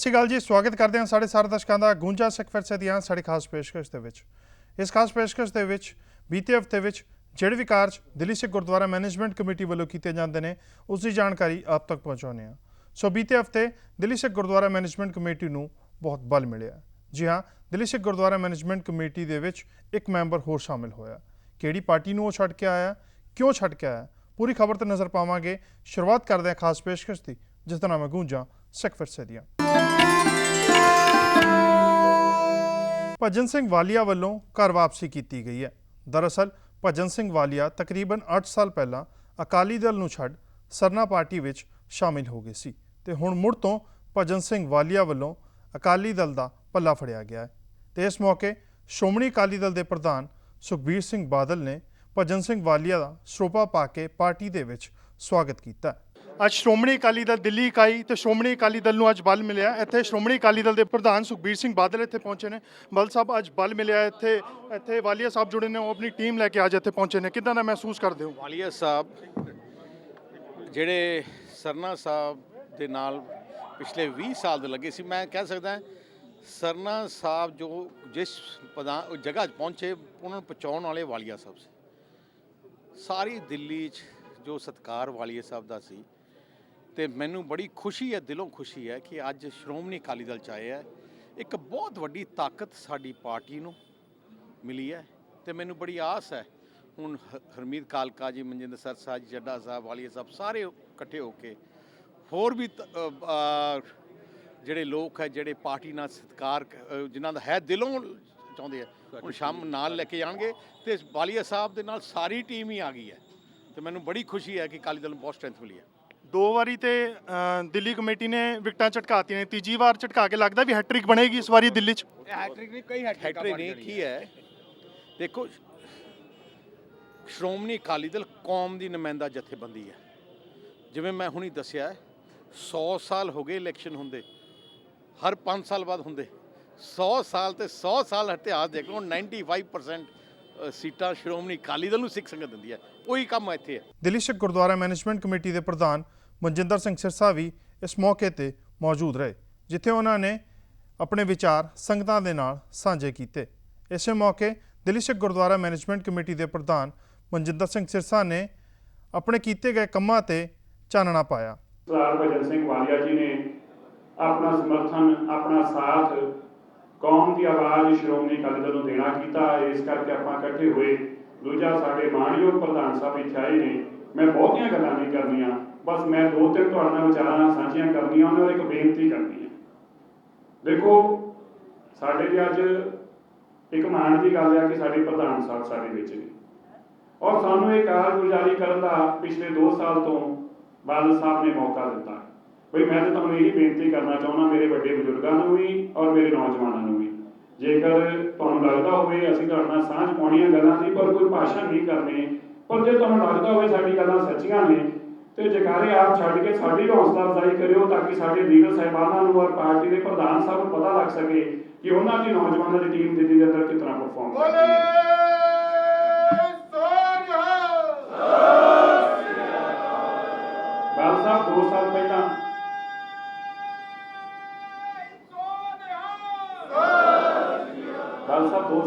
ਸਤਿ ਸ਼੍ਰੀ ਅਕਾਲ ਜੀ। ਸਵਾਗਤ ਕਰਦੇ ਹਾਂ ਸਾਡੇ ਸਾਰੇ ਦਰਸ਼ਕਾਂ ਦਾ ਗੂੰਜਾ ਸਿੱਖ ਵਿਰਸੇ ਦੀਆਂ ਸਾਡੀ ਖਾਸ ਪੇਸ਼ਕਸ਼ ਦੇ ਵਿੱਚ। ਇਸ ਖਾਸ ਪੇਸ਼ਕਸ਼ ਦੇ ਵਿੱਚ ਬੀਤੇ ਹਫ਼ਤੇ ਵਿੱਚ ਜਿਹੜੇ ਵੀ ਕਾਰਜ ਦਿੱਲੀ ਸਿੱਖ ਗੁਰਦੁਆਰਾ ਮੈਨੇਜਮੈਂਟ ਕਮੇਟੀ ਵੱਲੋਂ ਕੀਤੇ ਜਾਂਦੇ ਨੇ ਉਸ ਦੀ ਜਾਣਕਾਰੀ ਆਪ ਤੱਕ ਪਹੁੰਚਾਉਂਦੇ ਹਾਂ। ਸੋ ਬੀਤੇ ਹਫ਼ਤੇ ਦਿੱਲੀ ਸਿੱਖ ਗੁਰਦੁਆਰਾ ਮੈਨੇਜਮੈਂਟ ਕਮੇਟੀ ਨੂੰ ਬਹੁਤ ਬਲ ਮਿਲਿਆ। ਜੀ ਹਾਂ, ਦਿੱਲੀ ਸਿੱਖ ਗੁਰਦੁਆਰਾ ਮੈਨੇਜਮੈਂਟ ਕਮੇਟੀ ਦੇ ਵਿੱਚ ਇੱਕ ਮੈਂਬਰ ਹੋਰ ਸ਼ਾਮਿਲ ਹੋਇਆ। ਕਿਹੜੀ ਪਾਰਟੀ ਨੂੰ ਉਹ ਛੱਡ ਕੇ ਆਇਆ, ਕਿਉਂ ਛੱਡ ਕੇ ਆਇਆ, ਪੂਰੀ ਖਬਰ ਤੇ ਨਜ਼ਰ ਪਾਵਾਂਗੇ। ਸ਼ੁਰੂਆਤ ਕਰਦੇ ਹਾਂ ਖਾਸ ਪੇਸ਼ਕਸ਼ ਦੀ, ਜਿਸ ਦਾ ਨਾਮ ਹੈ ਗੂੰਜਾ ਸਿੱਖ ਵਿਰਸੇ ਦੀਆਂ। ਭਜਨ ਸਿੰਘ ਵਾਲੀਆ ਵੱਲੋਂ ਘਰ ਵਾਪਸੀ ਕੀਤੀ ਗਈ ਹੈ। ਦਰਅਸਲ ਭਜਨ ਸਿੰਘ ਵਾਲੀਆ ਤਕਰੀਬਨ 8 ਸਾਲ ਪਹਿਲਾਂ ਅਕਾਲੀ ਦਲ ਨੂੰ ਛੱਡ ਸਰਨਾ ਪਾਰਟੀ ਵਿੱਚ ਸ਼ਾਮਿਲ ਹੋ ਗਏ ਸੀ ਤੇ ਹੁਣ ਮੁੜ ਤੋਂ ਭਜਨ ਸਿੰਘ ਵਾਲੀਆ ਵੱਲੋਂ ਅਕਾਲੀ ਦਲ ਦਾ ਪੱਲਾ ਫੜਿਆ ਗਿਆ ਹੈ। ਤੇ ਇਸ ਮੌਕੇ ਸ਼੍ਰੋਮਣੀ ਅਕਾਲੀ ਦਲ ਦੇ ਪ੍ਰਧਾਨ ਸੁਖਬੀਰ ਸਿੰਘ ਬਾਦਲ ਨੇ ਭਜਨ ਸਿੰਘ ਵਾਲੀਆ ਦਾ ਸਰੋਪਾ ਪਾ ਕੇ ਪਾਰਟੀ ਦੇ ਵਿੱਚ ਸਵਾਗਤ ਕੀਤਾ। ਅੱਜ ਸ਼੍ਰੋਮਣੀ ਅਕਾਲੀ ਦਲ ਦਿੱਲੀ ਇਕਾਈ ਤੇ ਸ਼੍ਰੋਮਣੀ ਅਕਾਲੀ ਦਲ ਨੂੰ ਅੱਜ ਬਲ ਮਿਲਿਆ। ਇੱਥੇ ਸ਼੍ਰੋਮਣੀ ਅਕਾਲੀ ਦਲ ਦੇ ਪ੍ਰਧਾਨ ਸੁਖਬੀਰ ਸਿੰਘ ਬਾਦਲ ਇੱਥੇ ਪਹੁੰਚੇ ਨੇ। ਬਲ ਸਾਹਿਬ, ਅੱਜ ਬਲ ਮਿਲਿਆ ਇੱਥੇ ਵਾਲੀਆ ਸਾਹਿਬ ਜੁੜੇ ਨੇ, ਉਹ ਆਪਣੀ ਟੀਮ ਲੈ ਕੇ ਅੱਜ ਇੱਥੇ ਪਹੁੰਚੇ ਨੇ। ਕਿੱਦਾਂ ਦਾ ਮਹਿਸੂਸ ਕਰਦੇ ਹੋ? ਵਾਲੀਆ ਸਾਹਿਬ ਜਿਹੜੇ ਸਰਨਾ ਸਾਹਿਬ ਦੇ ਨਾਲ ਪਿਛਲੇ 20 ਸਾਲ ਦੇ ਲੱਗੇ ਸੀ, ਮੈਂ ਕਹਿ ਸਕਦਾ ਸਰਨਾ ਸਾਹਿਬ ਜੋ ਜਿਸ ਜਗ੍ਹਾ 'ਚ ਪਹੁੰਚੇ ਉਹਨਾਂ ਨੂੰ ਪਹੁੰਚਾਉਣ ਵਾਲੇ ਵਾਲੀਆ ਸਾਹਿਬ ਸੀ। ਸਾਰੀ ਦਿੱਲੀ 'ਚ ਜੋ ਸਤਿਕਾਰ ਵਾਲੀਆ ਸਾਹਿਬ ਦਾ ਸੀ ਤੇ ਮੈਨੂੰ ਬੜੀ ਖੁਸ਼ੀ ਹੈ, ਦਿਲੋਂ ਖੁਸ਼ੀ ਹੈ ਕਿ ਅੱਜ ਸ਼੍ਰੋਮਣੀ ਅਕਾਲੀ ਦਲ 'ਚ ਆਏ ਹੈ। ਇੱਕ ਬਹੁਤ ਵੱਡੀ ਤਾਕਤ ਸਾਡੀ ਪਾਰਟੀ ਨੂੰ ਮਿਲੀ ਹੈ ਤੇ ਮੈਨੂੰ ਬੜੀ ਆਸ ਹੈ ਹੁਣ ਹਰਮੀਤ ਕਾਲਕਾ ਜੀ, ਮਨਜਿੰਦਰ ਸਰ ਸਾਹਿਬ, ਜੱਡਾ ਸਾਹਿਬ, ਵਾਲੀਆ ਸਾਹਿਬ ਸਾਰੇ ਇਕੱਠੇ ਹੋ ਕੇ ਹੋਰ ਵੀ ਜਿਹੜੇ ਲੋਕ ਹੈ ਜਿਹੜੇ ਪਾਰਟੀ ਨਾਲ ਸਤਿਕਾਰ ਜਿਨ੍ਹਾਂ ਦਾ ਹੈ ਦਿਲੋਂ ਚਾਹੁੰਦੇ ਆ ਹੁਣ ਸ਼ਾਮ ਨਾਲ ਲੈ ਕੇ ਜਾਣਗੇ ਤੇ ਵਾਲੀਆ ਸਾਹਿਬ ਦੇ ਨਾਲ ਸਾਰੀ ਟੀਮ ਹੀ ਆ ਗਈ ਹੈ ਤੇ ਮੈਨੂੰ ਬੜੀ ਖੁਸ਼ੀ ਹੈ ਕਿ ਅਕਾਲੀ ਦਲ ਨੂੰ ਬਹੁਤ ਸਟਰੈਂਥ ਮਿਲੀ ਹੈ। 2 ਵਾਰੀ ਤੇ ਦਿੱਲੀ ਕਮੇਟੀ ਨੇ ਵਿਕਟਾਂ ਝਟਕਾਤੀਆਂ ਨੇ, ਤੀਜੀ ਵਾਰ ਝਟਕਾ ਕੇ ਲੱਗਦਾ ਵੀ ਹੈਟ੍ਰਿਕ ਬਣੇਗੀ ਇਸ ਵਾਰੀ ਦਿੱਲੀ 'ਚ। ਹੈਟ੍ਰਿਕ ਨਹੀਂ ਕੀ ਹੈ, ਦੇਖੋ ਸ਼੍ਰੋਮਣੀ ਅਕਾਲੀ ਦਲ ਕੌਮ ਦੀ ਨੁਮਾਇੰਦਾ ਜਥੇਬੰਦੀ ਹੈ। ਜਿਵੇਂ ਮੈਂ ਹੁਣੀ ਦੱਸਿਆ 100 ਸਾਲ ਹੋ ਗਏ ਇਲੈਕਸ਼ਨ ਹੁੰਦੇ, ਹਰ 5 ਸਾਲ ਬਾਅਦ ਹੁੰਦੇ। 100 ਸਾਲ ਤੇ 100 ਸਾਲ ਇਤਿਹਾਸ ਦੇਖ ਲਓ, 95% ਸੀਟਾਂ ਸ਼੍ਰੋਮਣੀ ਅਕਾਲੀ ਦਲ ਨੂੰ ਸਿੱਖ ਸੰਗਤ ਦਿੰਦੀ ਹੈ। ਉਹੀ ਕੰਮ ਇੱਥੇ ਹੈ। ਦਿੱਲੀ ਸਿੱਖ ਗੁਰਦੁਆਰਾ ਮੈਨੇਜਮੈਂਟ ਕਮੇਟੀ ਦੇ ਪ੍ਰਧਾਨ ਮਨਜਿੰਦਰ ਸਿੰਘ ਸਿਰਸਾ ਵੀ ਇਸ ਮੌਕੇ ਤੇ ਮੌਜੂਦ ਰਹੇ, ਜਿੱਥੇ ਉਹਨਾਂ ਨੇ ਆਪਣੇ ਵਿਚਾਰ ਸੰਗਤਾਂ ਦੇ ਨਾਲ ਸਾਂਝੇ ਕੀਤੇ। ਇਸੇ ਮੌਕੇ ਦਿੱਲੀ ਸਿੱਖ ਗੁਰਦੁਆਰਾ ਮੈਨੇਜਮੈਂਟ ਕਮੇਟੀ ਦੇ ਪ੍ਰਧਾਨ ਮਨਜਿੰਦਰ ਸਿੰਘ ਸਿਰਸਾ ਨੇ ਆਪਣੇ ਕੀਤੇ ਗਏ ਕੰਮਾਂ ਤੇ ਚਾਨਣਾ ਪਾਇਆ। ਸਰਦਾਰ ਭਜਨ ਸਿੰਘ ਵਾਲੀਆ ਜੀ ਨੇ ਆਪਣਾ ਸਮਰਥਨ, ਆਪਣਾ ਸਾਥ ਕੌਮ ਦੀ ਆਵਾਜ਼ ਸ਼੍ਰੋਮਣੀ ਅਕਾਲੀ ਦਲ ਨੂੰ ਦੇਣਾ ਕੀਤਾ। ਇਸ ਕਰਕੇ ਆਪਾਂ ਇਕੱਠੇ ਹੋਏ। ਦੂਜਾ, ਸਾਡੇ ਮਾਣਯੋਗ ਪ੍ਰਧਾਨ ਸਾਹਿਬ ਇੱਥੇ ਆਏ ਨੇ। ਮੈਂ ਬਹੁਤੀਆਂ ਗੱਲਾਂ ਨਹੀਂ ਕਰਨੀਆਂ, ਬਸ ਮੈਂ 2-3 ਤੁਹਾਡੇ ਨਾਲ ਵਿਚਾਰਾਂ ਸਾਂਝੀਆਂ ਕਰਨੀਆਂ, ਉਹਨਾਂ ਨੂੰ ਇੱਕ ਬੇਨਤੀ ਕਰਨੀ ਹੈ। ਦੇਖੋ, ਸਾਡੇ ਲਈ ਅੱਜ ਇੱਕ ਮਾਣ ਦੀ ਗੱਲ ਹੈ ਕਿ ਸਾਡੇ ਪ੍ਰਧਾਨ ਸਾਹਿਬ ਸਾਡੇ ਵਿੱਚ ਨੇ ਔਰ ਸਾਨੂੰ ਇਹ ਕਾਰਗੁਜ਼ਾਰੀ ਕਰਨ ਦਾ ਪਿਛਲੇ 2 ਸਾਲ ਤੋਂ ਬਾਦਲ ਸਾਹਿਬ ਨੇ ਮੌਕਾ ਦਿੱਤਾ। ਬਈ ਮੈਂ ਤਾਂ ਤੁਹਾਨੂੰ ਇਹੀ ਬੇਨਤੀ ਕਰਨਾ ਚਾਹੁੰਦਾ, ਮੇਰੇ ਵੱਡੇ ਬਜ਼ੁਰਗਾਂ ਨੂੰ ਵੀ ਔਰ ਮੇਰੇ ਨੌਜਵਾਨਾਂ ਨੂੰ ਵੀ, ਜੇਕਰ ਤੁਹਾਨੂੰ ਲੱਗਦਾ ਹੋਵੇ ਅਸੀਂ ਤੁਹਾਡੇ ਨਾਲ ਸਾਂਝ ਪਾਉਣੀਆਂ ਗੱਲਾਂ ਦੀ ਪਰ ਕੋਈ ਭਾਸ਼ਣ ਨਹੀਂ ਕਰਨੇ, ਪਰ ਜੇ ਤੁਹਾਨੂੰ ਲੱਗਦਾ ਹੋਵੇ ਸਾਡੀ ਗੱਲਾਂ ਸੱਚੀਆਂ ਨੇ ਤੇ ਜਕਾਰੇ ਆਪ ਛੱਡ ਕੇ ਸਾਡੀ ਹੌਸਲਾ ਅਫਜ਼ਾਈ ਕਰਿਓ, ਤਾਂ ਕਿ ਸਾਡੇ ਲੀਡਰ ਸਾਹਿਬਾਨਾਂ ਨੂੰ ਔਰ ਪਾਰਟੀ ਦੇ ਪ੍ਰਧਾਨ ਸਾਹਿਬ ਨੂੰ ਪਤਾ ਲੱਗ ਸਕੇ ਕਿ ਉਹਨਾਂ ਦੀ ਨੌਜਵਾਨਾਂ ਦੀ ਟੀਮ ਦਿੱਲੀ ਦੇ ਅੰਦਰ ਕਿਸ ਤਰ੍ਹਾਂ ਪਰਫਾਰਮ ਕਰਦੀ ਹੈ। ਬਾਲ ਸਾਹਿਬ 2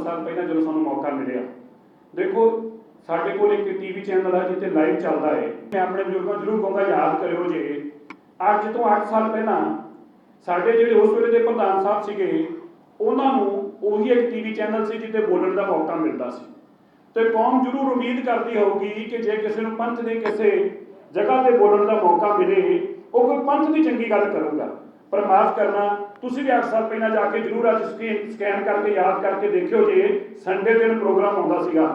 ਸਾਲ ਪਹਿਲਾਂ ਜਦੋਂ ਸਾਨੂੰ ਮੌਕਾ ਮਿਲਿਆ, ਦੇਖੋ ਸਾਡੇ ਕੋਲ ਇੱਕ ਟੀਵੀ ਚੈਨਲ ਹੈ ਜਿੱਥੇ ਲਾਈਵ ਚੱਲਦਾ ਹੈ। ਮੈਂ ਆਪਣੇ ਬਜ਼ੁਰਗਾਂ ਜ਼ਰੂਰ ਕਹੂੰਗਾ ਯਾਦ ਕਰਿਓ ਜੇ ਅੱਜ ਤੋਂ 8 ਸਾਲ ਪਹਿਲਾਂ ਸਾਡੇ ਜਿਹੜੇ ਉਸ ਵੇਲੇ ਦੇ ਪ੍ਰਧਾਨ ਸਾਹਿਬ ਸੀਗੇ, ਉਹਨਾਂ ਨੂੰ ਉਹੀ ਇੱਕ ਟੀਵੀ ਚੈਨਲ ਸੀ ਜਿੱਥੇ ਬੋਲਣ ਦਾ ਮੌਕਾ ਮਿਲਦਾ ਸੀ। ਤੇ ਕੌਮ ਜ਼ਰੂਰ ਉਮੀਦ ਕਰਦੀ ਹੋਊਗੀ ਕਿ ਜੇ ਕਿਸੇ ਨੂੰ ਪੰਥ ਦੇ ਕਿਸੇ ਜਗ੍ਹਾ ਤੇ ਬੋਲਣ ਦਾ ਮੌਕਾ ਮਿਲੇ, ਉਹ ਕੋਈ ਪੰਥ ਦੀ ਚੰਗੀ ਗੱਲ ਕਰੂਗਾ। ਪਰ ਮਾਫ ਕਰਨਾ, ਤੁਸੀਂ ਵੀ 8 ਸਾਲ ਪਹਿਲਾਂ ਜਾ ਕੇ ਜ਼ਰੂਰ ਅੱਜ ਸਕੈਨ ਕਰਕੇ ਯਾਦ ਕਰਕੇ ਦੇਖਿਓ ਜੇ ਸੰਡੇ ਦਿਨ ਪ੍ਰੋਗਰਾਮ ਆਉਂਦਾ ਸੀਗਾ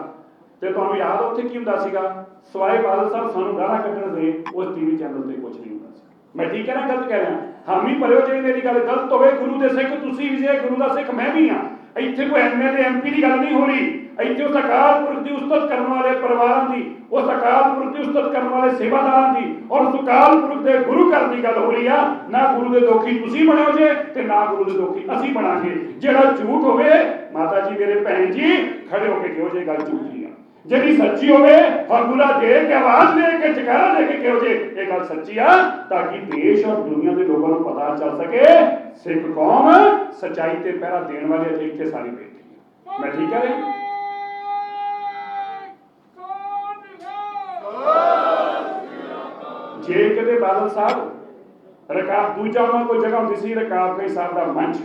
ਤੇ ਤੁਹਾਨੂੰ ਯਾਦ ਉੱਥੇ ਕੀ ਹੁੰਦਾ ਸੀਗਾ? ਸਵਾਏ ਬਾਦਲ ਸਾਹਿਬ ਸਾਨੂੰ ਗਾਲਾਂ ਕੱਢਣ ਦੇ ਉਸ ਟੀਵੀ ਚੈਨਲ ਤੇ ਕੁਝ ਨਹੀਂ ਹੁੰਦਾ ਸੀ। ਮੈਂ ਠੀਕ ਹੈ ਨਾ, ਗਲਤ ਕਹਿ ਰਿਹਾ? ਹਾਮੀ ਭਰਿਓ ਜੇ ਮੇਰੀ ਗੱਲ ਗਲਤ ਹੋਵੇ। ਗੁਰੂ ਦੇ ਸਿੱਖ ਤੁਸੀਂ ਵੀ ਜੇ, ਗੁਰੂ ਦਾ ਸਿੱਖ ਮੈਂ ਵੀ ਹਾਂ। ਇੱਥੇ ਕੋਈ ਐਮਐਲਏ ਐਮਪੀ ਦੀ ਗੱਲ ਨਹੀਂ ਹੋ ਰਹੀ। ਇੱਥੇ ਉਸ ਅਕਾਲ ਪੁਰਖ ਦੀ ਉਸਤਤ ਕਰਨ ਵਾਲੇ ਪਰਿਵਾਰਾਂ ਦੀ, ਉਸ ਅਕਾਲ ਪੁਰਖ ਦੀ ਉਸਤਤ ਕਰਨ ਵਾਲੇ ਸੇਵਾਦਾਰਾਂ ਦੀ ਔਰ ਉਸ ਅਕਾਲ ਪੁਰਖ ਦੇ ਗੁਰੂ ਘਰ ਦੀ ਗੱਲ ਹੋ ਰਹੀ ਆ। ਨਾ ਗੁਰੂ ਦੇ ਦੋਖੀ ਤੁਸੀਂ ਬਣਿਓ ਜੇ ਤੇ ਨਾ ਗੁਰੂ ਦੇ ਦੋਖੀ ਅਸੀਂ ਬਣਾਂਗੇ। ਜਿਹੜਾ ਝੂਠ ਹੋਵੇ, ਮਾਤਾ ਜੀ ਮੇਰੇ ਭੈਣ ਜੀ ਖੜੇ ਹੋ ਕੇ ਕਿਹੋ ਜਿਹੀ ਗੱਲ ਝੂਠੀ ਆ। ਜਿਹੜੀ ਸੱਚੀ ਹੋਵੇ ਹਰਗੁਲਾ ਦੇ ਕੇ ਆਵਾਜ਼ ਦੇ ਕੇ ਜਕਾਰਾ ਦੇ ਕੇ ਕਿਹੋ ਜੇ ਇਹ ਗੱਲ ਸੱਚੀ ਆ ਤਾਂ ਕਿ ਦੇਸ਼ ਔਰ ਦੁਨੀਆ ਦੇ ਲੋਕਾਂ ਨੂੰ ਪਤਾ ਚੱਲ ਸਕੇ ਸਿੱਖ ਕੌਮ ਸੱਚਾਈ ਤੇ ਪਹਿਰਾ ਦੇਣ ਵਾਲੇ ਅਜੇ ਇੱਥੇ ਸਾਰੀ ਬੈਠੀ ਹੈ। ਮੈਂ ਠੀਕ ਹੈ ਜੀ? ਜੇ ਕਿਤੇ ਬਾਦਲ ਸਾਹਿਬ ਰਕਾਬ ਦੂਜਾ ਉਹਨਾਂ ਕੋਲ ਜਗ੍ਹਾ ਹੁੰਦੀ ਸੀ ਰਕਾਬ ਕਈ ਸਾਹਿਬ ਦਾ ਮੰਚ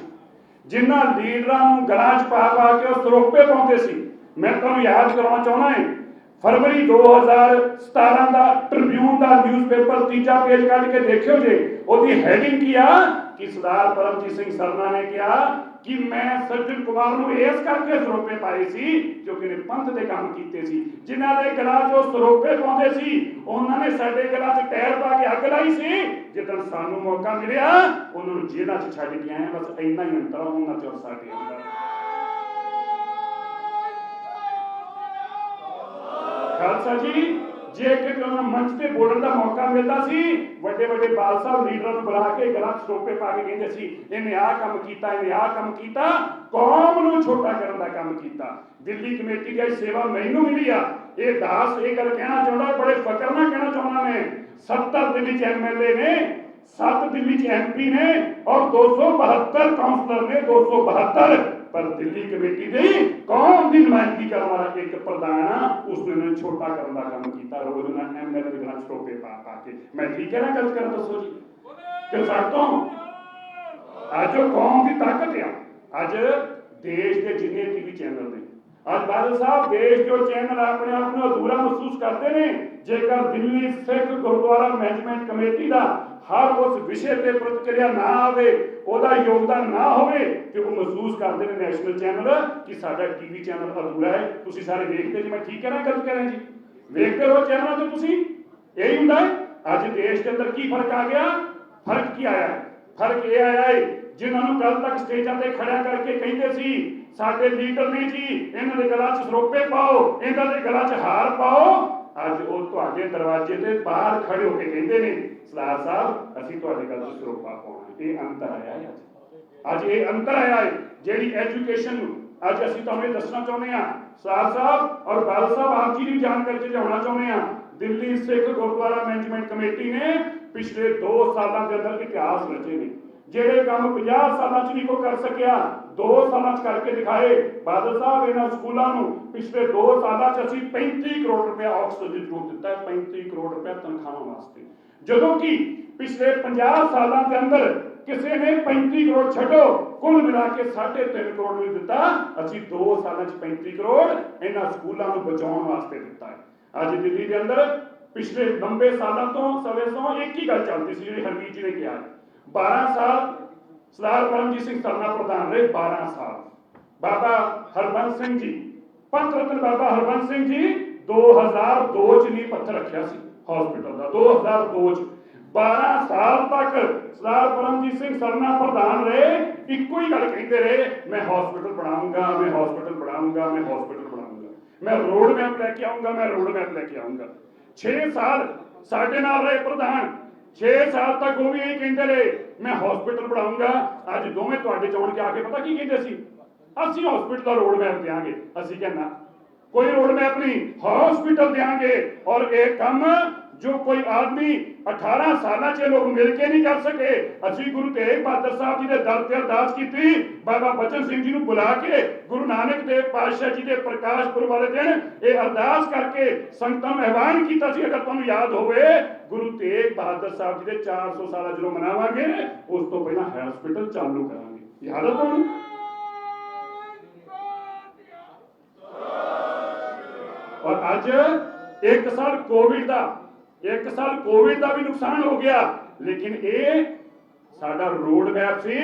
ਜਿਨ੍ਹਾਂ ਲੀਡਰਾਂ ਨੂੰ ਗਲਾਂ 'ਚ ਪਾ ਕੇ ਉਹ ਸਰੋਪੇ ਪਾਉਂਦੇ ਸੀ। ਮੈਂ ਤੁਹਾਨੂੰ ਯਾਦ ਕਰਾਉਣਾ ਚਾਹੁੰਦਾ ਹਾਂ ਫਰਵਰੀ 2017 ਦਾ ਟ੍ਰਿਬਿਊਨ ਦਾ ਨਿਊਜ਼ਪੇਪਰ ਤੀਜਾ ਪੇਜ ਕੱਢ ਕੇ ਦੇਖਿਓ ਜੇ ਉਹਦੀ ਹੈਡਿੰਗ ਕੀ ਆ ਕਿ ਸਰਦਾਰ ਪਰਮਜੀਤ ਸਿੰਘ ਸਰਨਾ ਨੇ ਕਿਹਾ ਕਿ ਮੈਂ ਸੱਜਣ ਕੁਮਾਰ ਨੂੰ ਇਸ ਕਰਕੇ ਸਰੋਪੇ ਪਾਏ ਸੀ ਕਿਉਂਕਿ ਨੇ ਪੰਥ ਦੇ ਕੰਮ ਕੀਤੇ ਸੀ। ਜਿਨ੍ਹਾਂ ਦੇ ਗਲਾਂ 'ਚ ਉਹ ਸਰੋਪੇ ਪਾਉਂਦੇ ਸੀ ਉਹਨਾਂ ਨੇ ਸਾਡੇ ਗਲਾਂ 'ਚ ਟਾਇਰ ਪਾ ਕੇ ਅੱਗ ਲਾਈ ਸੀ। ਜਦੋਂ ਸਾਨੂੰ ਮੌਕਾ ਮਿਲਿਆ ਉਹਨਾਂ ਨੂੰ ਜੇਲ੍ਹਾਂ 'ਚ ਛੱਡ ਕੇ ਆਏ। ਬਸ ਇੰਨਾ ਹੀ ਅੰਤਰ ਉਹਨਾਂ 'ਚ ਔਰ ਸਾਡੇ ਅੰਦਰ। ਖਾਲਸਾ ਜੀ ਜੇ ਕਿਤੇ ਉਹਨਾਂ ਮੰਚ ਤੇ ਬੋਲਣ ਦਾ ਮੌਕਾ ਮਿਲਦਾ ਸੀ ਵੱਡੇ ਵੱਡੇ ਬਾਲ ਸਾਹਿਬ ਲੀਡਰਾਂ ਨੂੰ ਬੁਲਾ ਕੇ ਗਲਾਂ 'ਚ ਸਰੋਪੇ ਪਾ ਕੇ ਕਹਿੰਦੇ ਸੀ ਇਹਨੇ ਆਹ ਕੰਮ ਕੀਤਾ, ਇਹਨੇ ਆਹ ਕੰਮ ਕੀਤਾ, ਕੌਮ ਨੂੰ ਛੋਟਾ ਕਰਨ ਦਾ ਕੰਮ ਕੀਤਾ। ਦਿੱਲੀ ਕਮੇਟੀ ਦੀ ਸੇਵਾ ਮੈਨੂੰ ਮਿਲੀ ਆ। ਇਹ ਦਾਸ ਇਹ ਗੱਲ ਕਹਿਣਾ ਚਾਹੁੰਦਾ ਬੜੇ ਫਕਰ ਨਾਲ ਕਹਿਣਾ ਚਾਹੁੰਦਾ ਮੈਂ 70 ਦਿੱਲੀ 'ਚ ਐਮਐਲਏ ਨੇ 7 ਦਿੱਲੀ 'ਚ ਐਮਪੀ ਨੇ ਔਰ 272 ਕਾਉਂਸਲਰ ਨੇ 272 ਪਰ ਦਿੱਲੀ ਕਮੇਟੀ ਦੀ ਕੌਮ ਦੀ ਨੁਮਾਇੰਦਗੀ ਕਰਨ ਵਾਲਾ ਇੱਕ ਪ੍ਰਧਾਨ ਆ ਉਸ ਨੇ ਛੋਟਾ ਕਰਨ ਦਾ ਕੰਮ ਕੀਤਾ ਰੋਜ਼ ਨਾ ਐਮਐਲਏ ਦੇ ਗਲਾਂ 'ਚ ਸਰੋਪੇ ਪਾ ਕੇ। ਮੈਂ ਠੀਕ ਹੈ ਨਾ ਗੱਲ ਕਰਾਂ ਦੱਸੋ ਜੀ ਕਿ ਸਾਡੇ ਤੋਂ ਅੱਜ ਉਹ ਕੌਮ ਦੀ ਤਾਕਤ ਆ। ਅੱਜ ਦੇਸ਼ ਦੇ ਜਿੰਨੇ ਟੀਵੀ ਚੈਨਲ ਨੇ ਅੱਜ ਬਾਦਲ ਸਾਹਿਬ ਦੇਸ਼ ਜੋ ਚੈਨਲ ਆਪਣੇ ਆਪ ਨੂੰ ਅਧੂਰਾ ਮਹਿਸੂਸ ਕਰਦੇ ਨੇ ਜੇਕਰ ਦਿੱਲੀ ਸਿੱਖ ਗੁਰਦੁਆਰਾ ਮੈਨੇਜਮੈਂਟ ਕਮੇਟੀ ਦਾ ਹਰ ਉਸ ਵਿਸ਼ੇ ਤੇ ਪ੍ਰਤੀਕਿਰਿਆ ਨਾ ਆਵੇ ਉਹਦਾ ਯੋਗਦਾਨ ਨਾ ਹੋਵੇ ਤੇ ਉਹ ਮਹਿਸੂਸ ਕਰਦੇ ਨੇ ਨੈਸ਼ਨਲ ਚੈਨਲ ਕਿ ਸਾਡਾ ਟੀਵੀ ਚੈਨਲ ਅਧੂਰਾ ਹੈ। ਤੁਸੀਂ ਸਾਰੇ ਵੇਖਦੇ ਜੀ ਮੈਂ ਠੀਕ ਹੈ ਨਾ ਗੱਲ ਕਰ ਰਿਹਾ ਜੀ ਵੇਖਦੇ ਹੋ ਚੈਨਲਾਂ ਤੇ ਤੁਸੀਂ ਇਹੀ ਹੁੰਦਾ ਹੈ। ਅੱਜ ਦੇਸ਼ ਦੇ ਅੰਦਰ ਕੀ ਫਰਕ ਆ ਗਿਆ? ਫਰਕ ਕੀ ਆਇਆ ਹੈ? ਫਰਕ ਇਹ ਆਇਆ ਹੈ ਜਿਨ੍ਹਾਂ ਨੂੰ ਕੱਲ ਤੱਕ ਸਟੇਜਾਂ ਤੇ ਖੜਿਆ ਕਰਕੇ ਕਹਿੰਦੇ ਸੀ ਸਾਡੇ ਲੀਡਰ ਨੇ ਜੀ ਇਹਨਾਂ ਦੇ ਗਲਾਂ 'ਚ ਸਰੋਪੇ ਪਾਓ, ਇਹਨਾਂ ਦੇ ਗਲਾਂ 'ਚ ਹਾਰ ਪਾਓ, ਅੱਜ ਉਹ ਤੁਹਾਡੇ ਦਰਵਾਜ਼ੇ ਤੇ ਬਾਹਰ ਖੜੇ ਹੋ ਕੇ ਕਹਿੰਦੇ ਨੇ ਸਰਦਾਰ ਸਾਹਿਬ ਅਸੀਂ ਤੁਹਾਡੇ ਗਲ 'ਚ ਸਰੋਪਾ ਪਾਉਣਾ। ਇਹ ਅੰਤਰ ਆਇਆ ਹੈ ਅੱਜ ਇਹ ਅੰਤਰ ਆਇਆ ਹੈ ਜਿਹੜੀ ਐਜੂਕੇਸ਼ਨ ਅੱਜ ਅਸੀਂ ਤੁਹਾਨੂੰ ਇਹ ਦੱਸਣਾ ਚਾਹੁੰਦੇ ਹਾਂ ਸਰਦਾਰ ਸਾਹਿਬ ਔਰ ਬਾਦਲ ਸਾਹਿਬ ਆਪ ਜੀ ਦੀ ਜਾਣਕਾਰੀ 'ਚ ਲਿਆਉਣਾ ਚਾਹੁੰਦੇ ਹਾਂ। ਦਿੱਲੀ ਸਿੱਖ ਗੁਰਦੁਆਰਾ ਮੈਨੇਜਮੈਂਟ ਕਮੇਟੀ ਨੇ ਪਿਛਲੇ 2 ਸਾਲਾਂ ਦੇ ਅੰਦਰ ਇਤਿਹਾਸ ਰਚੇ ਨੇ ਜਿਹੜੇ ਕੰਮ 50 ਸਾਲਾਂ 'ਚ ਨਹੀਂ ਕੋਈ ਕਰ ਸਕਿਆ 2 ਸਾਲਾਂ 'ਚ ਕਰਕੇ ਦਿਖਾਏ। ਬਾਦਲ ਸਾਹਿਬ ਇਹਨਾਂ ਸਕੂਲਾਂ ਨੂੰ ਪਿਛਲੇ 2 ਸਾਲਾਂ 'ਚ ਅਸੀਂ 35 ਕਰੋੜ ਰੁਪਏ ਆਕਸੀਜਨ ਜ਼ਰੂਰ ਦਿੱਤਾ ਹੈ 35 ਕਰੋੜ ਰੁਪਏ ਤਨਖਾਹਾਂ ਵਾਸਤੇ ਜਦੋਂ ਕਿ ਪਿਛਲੇ 50 ਸਾਲਾਂ ਦੇ ਅੰਦਰ ਕਿਸੇ ਨੇ 35 ਕਰੋੜ ਛੱਡੋ ਕੁੱਲ ਮਿਲਾ ਕੇ 3.5 ਕਰੋੜ ਨੂੰ ਦਿੱਤਾ। ਅਸੀਂ 2 ਸਾਲਾਂ 'ਚ 35 ਕਰੋੜ ਇਹਨਾਂ ਸਕੂਲਾਂ ਨੂੰ ਬਚਾਉਣ ਵਾਸਤੇ ਦਿੱਤਾ ਹੈ। ਅੱਜ ਦਿੱਲੀ ਦੇ ਅੰਦਰ ਪਿਛਲੇ ਲੰਬੇ ਸਾਲਾਂ ਤੋਂ ਸਵੇ ਤੋਂ ਇੱਕ ਹੀ ਗੱਲ ਚੱਲਦੀ ਸੀ ਜਿਹੜੀ ਹਰਮੀਤ ਜੀ ਨੇ ਕਿਹਾ 12 ਸਾਲ ਸਰਦਾਰ ਪਰਮਜੀਤ ਸਿੰਘ ਸਰਨਾ ਪ੍ਰਧਾਨ ਰਹੇ 12 ਸਾਲ ਬਾਬਾ ਹਰਬੰਸ ਸਿੰਘ ਜੀ ਪੰਥ ਰਤਨ ਬਾਬਾ ਹਰਬੰਸ ਸਿੰਘ ਜੀ 2002 ਚ ਨੀਂਹ ਪੱਥਰ ਰੱਖਿਆ ਸੀ ਹਸਪੀਟਲ ਦਾ 2002 ਚ 12 ਸਾਲ ਤੱਕ ਸਰਦਾਰ ਪਰਮਜੀਤ ਸਿੰਘ ਸਰਨਾ ਪ੍ਰਧਾਨ ਰਹੇ ਇੱਕੋ ਹੀ ਗੱਲ ਕਹਿੰਦੇ ਰਹੇ ਮੈਂ ਹਸਪੀਟਲ ਬਣਾਉਂਗਾ ਮੈਂ ਹਸਪੀਟਲ ਬਣਾਉਂਗਾ ਮੈਂ ਹਸਪੀਟਲ ਬਣਾਉਂਗਾ ਮੈਂ ਰੋਡ ਮੈਪ ਲੈ ਕੇ ਆਉਂਗਾ ਮੈਂ ਰੋਡ ਮੈਪ ਲੈ ਕੇ ਆਉਂਗਾ 6 ਸਾਲ ਸਾਡੇ ਨਾਲ ਰਹੇ ਪ੍ਰਧਾਨ 6 ਸਾਲ ਤੱਕ ਉਹ ਵੀ ਇਹੀ ਕਹਿੰਦੇ ਰਹੇ ਮੈਂ ਹਸਪੀਟਲ ਬਣਾਉਂਗਾ। ਅੱਜ ਦੋਵੇਂ ਤੁਹਾਡੇ ਚੋਣ ਕੇ ਆ ਕੇ ਪਤਾ ਕੀ ਕਹਿੰਦੇ ਸੀ ਅਸੀਂ ਹਸਪੀਟਲ ਦਾ ਰੋਡ ਮੈਪ ਦੇਾਂਗੇ। ਅਸੀਂ ਕਹਿੰਦਾ ਕੋਈ ਰੋਡ ਮੈਪ ਨਹੀਂ ਹਸਪੀਟਲ ਦੇਾਂਗੇ ਔਰ ਇਹ ਕੰਮ ਜੋ ਕੋਈ ਆਦਮੀ 18 ਸਾਲਾਂ 'ਚ ਲੋਕ ਮਿਲ ਕੇ ਨਹੀਂ ਕਰ ਸਕੇ ਅਸੀਂ ਗੁਰੂ ਤੇਗ ਬਹਾਦਰ ਸਾਹਿਬ ਜੀ ਦੇ ਦਰ ਤੇ ਅਰਦਾਸ ਕੀਤੀ ਬਾਬਾ ਬਚਨ ਸਿੰਘ ਜੀ ਨੂੰ ਬੁਲਾ ਕੇ ਗੁਰੂ ਨਾਨਕ ਦੇਵ ਪਾਤਸ਼ਾਹ ਜੀ ਦੇ ਪ੍ਰਕਾਸ਼ ਪੁਰਬ ਵਾਲੇ ਦਿਨ ਇਹ ਅਰਦਾਸ ਕਰਕੇ ਸੰਗਤਾਂ ਨੂੰ ਆਹਵਾਨ ਕੀਤਾ ਸੀ। ਅਗਰ ਤੁਹਾਨੂੰ ਯਾਦ ਹੋਵੇ ਗੁਰੂ ਤੇਗ ਬਹਾਦਰ ਸਾਹਿਬ ਜੀ ਦੇ 400 ਸਾਲਾ ਜਦੋਂ ਮਨਾਵਾਂਗੇ ਉਸ ਤੋਂ ਪਹਿਲਾਂ ਹਸਪੀਟਲ ਚਾਲੂ ਕਰਾਂਗੇ। ਯਾਦ ਹੈ ਤੁਹਾਨੂੰ? ਔਰ ਅੱਜ 1 ਸਾਲ ਕੋਵਿਡ ਦਾ ਵੀ ਨੁਕਸਾਨ ਹੋ ਗਿਆ ਲੇਕਿਨ ਇਹ ਸਾਡਾ ਰੋਡ ਮੈਪ ਸੀ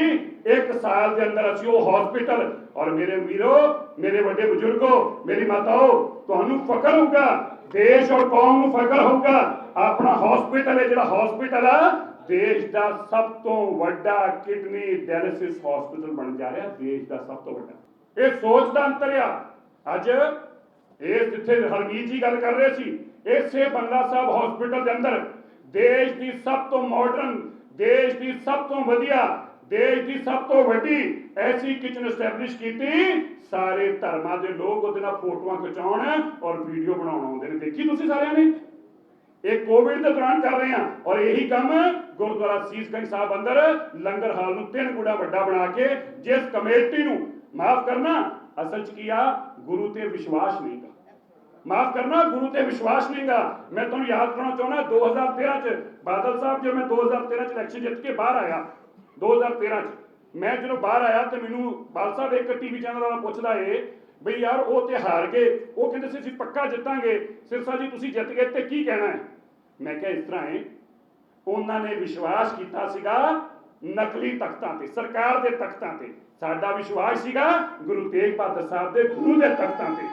1 ਸਾਲ ਦੇ ਅੰਦਰ ਅਸੀਂ ਉਹ ਹਸਪੀਟਲ ਔਰ ਮੇਰੇ ਵੀਰੋ ਮੇਰੇ ਵੱਡੇ ਬਜ਼ੁਰਗੋ ਮੇਰੀ ਮਾਤਾਓ ਤੁਹਾਨੂੰ ਫਖਰ ਹੋਊਗਾ ਦੇਸ਼ ਔਰ ਕੌਮ ਨੂੰ ਫਖਰ ਹੋਊਗਾ ਆਪਣਾ ਹਸਪੀਟਲ ਹੈ ਜਿਹੜਾ ਹਸਪੀਟਲ ਆ ਦੇਸ਼ ਦਾ ਸਭ ਤੋਂ ਵੱਡਾ ਕਿਡਨੀ ਡਾਇਲਿਸਿਸ ਹਸਪੀਟਲ ਬਣ ਜਾ ਰਿਹਾ ਦੇਸ਼ ਦਾ ਸਭ ਤੋਂ ਵੱਡਾ। ਇਹ ਸੋਚ ਦਾ ਅੰਤਰ ਆ। ਅੱਜ ਇਹ ਜਿੱਥੇ ਹਰਮੀਤ ਜੀ ਗੱਲ ਕਰ ਰਹੇ ਸੀ ਇਸੇ ਬੰਗਲਾ ਸਾਹਿਬ ਹਸਪੀਟਲ ਦੇ ਅੰਦਰ ਦੇਸ਼ ਦੀ ਸਭ ਤੋਂ ਮਾਡਰਨ ਦੇਸ਼ ਦੀ ਸਭ ਤੋਂ ਵਧੀਆ ਦੇਸ਼ ਦੀ ਸਭ ਤੋਂ ਵੱਡੀ ਐਸੀ ਕਿਚਨ ਐਸਟੈਬਲਿਸ਼ ਕੀਤੀ, ਸਾਰੇ ਧਰਮਾਂ ਦੇ ਲੋਕ ਉਹਦੇ ਨਾਲ ਫੋਟੋਆਂ ਖਿਚਾਉਣ ਔਰ ਵੀਡੀਓ ਬਣਾਉਣ ਆਉਂਦੇ ਨੇ। ਦੇਖੀ ਤੁਸੀਂ ਸਾਰਿਆਂ ਨੇ, ਇਹ ਕੋਵਿਡ ਦੇ ਦੌਰਾਨ ਕਰ ਰਹੇ ਹਾਂ। ਔਰ ਇਹੀ ਕੰਮ ਗੁਰਦੁਆਰਾ ਸੀਸਗੰਜ ਸਾਹਿਬ ਅੰਦਰ ਲੰਗਰ ਹਾਲ ਨੂੰ 3 ਗੁਣਾ ਵੱਡਾ ਬਣਾ ਕੇ, ਜਿਸ ਕਮੇਟੀ ਨੂੰ ਮਾਫ ਕਰਨਾ ਅਸਲ 'ਚ ਕੀ ਆ, ਗੁਰੂ ਤੇ ਵਿਸ਼ਵਾਸ ਨਹੀਂ ਗਾ, ਮਾਫ ਕਰਨਾ ਗੁਰੂ ਤੇ ਵਿਸ਼ਵਾਸ ਨਹੀਂ ਗਾ। ਮੈਂ ਤੁਹਾਨੂੰ ਯਾਦ ਕਰਾਉਣਾ ਚਾਹੁੰਦਾ 2013 ਚ ਬਾਦਲ ਸਾਹਿਬ, ਜਦੋਂ ਮੈਂ 2013 ਚ ਇਲੈਕਸ਼ਨ ਜਿੱਤ ਕੇ ਬਾਹਰ ਆਇਆ, 2013 ਚ ਮੈਂ ਜਦੋਂ ਬਾਹਰ ਆਇਆ ਤੇ ਮੈਨੂੰ ਬਾਦਲ ਸਾਹਿਬ ਇੱਕ ਟੀਵੀ ਚੈਨਲ ਵਾਲਾ ਪੁੱਛਦਾ ਏ ਬਈ ਯਾਰ ਉਹ ਤੇ ਹਾਰ ਗਏ, ਉਹ ਕਹਿੰਦੇ ਸੀ ਅਸੀਂ ਪੱਕਾ ਜਿੱਤਾਂਗੇ, ਸਿਰਸਾ ਜੀ ਤੁਸੀਂ ਜਿੱਤ ਗਏ ਤੇ ਕੀ ਕਹਿਣਾ ਹੈ। ਮੈਂ ਕਿਹਾ ਇਸ ਤਰ੍ਹਾਂ ਹੈ, ਉਹਨਾਂ ਨੇ ਵਿਸ਼ਵਾਸ ਕੀਤਾ ਸੀਗਾ ਨਕਲੀ ਤਖਤਾਂ ਤੇ, ਸਰਕਾਰ ਦੇ ਤਖਤਾਂ ਤੇ, ਸਾਡਾ ਵਿਸ਼ਵਾਸ ਸੀਗਾ ਗੁਰੂ ਤੇਗ ਬਹਾਦਰ ਸਾਹਿਬ ਦੇ ਗੁਰੂ ਦੇ ਤਖਤਾਂ ਤੇ।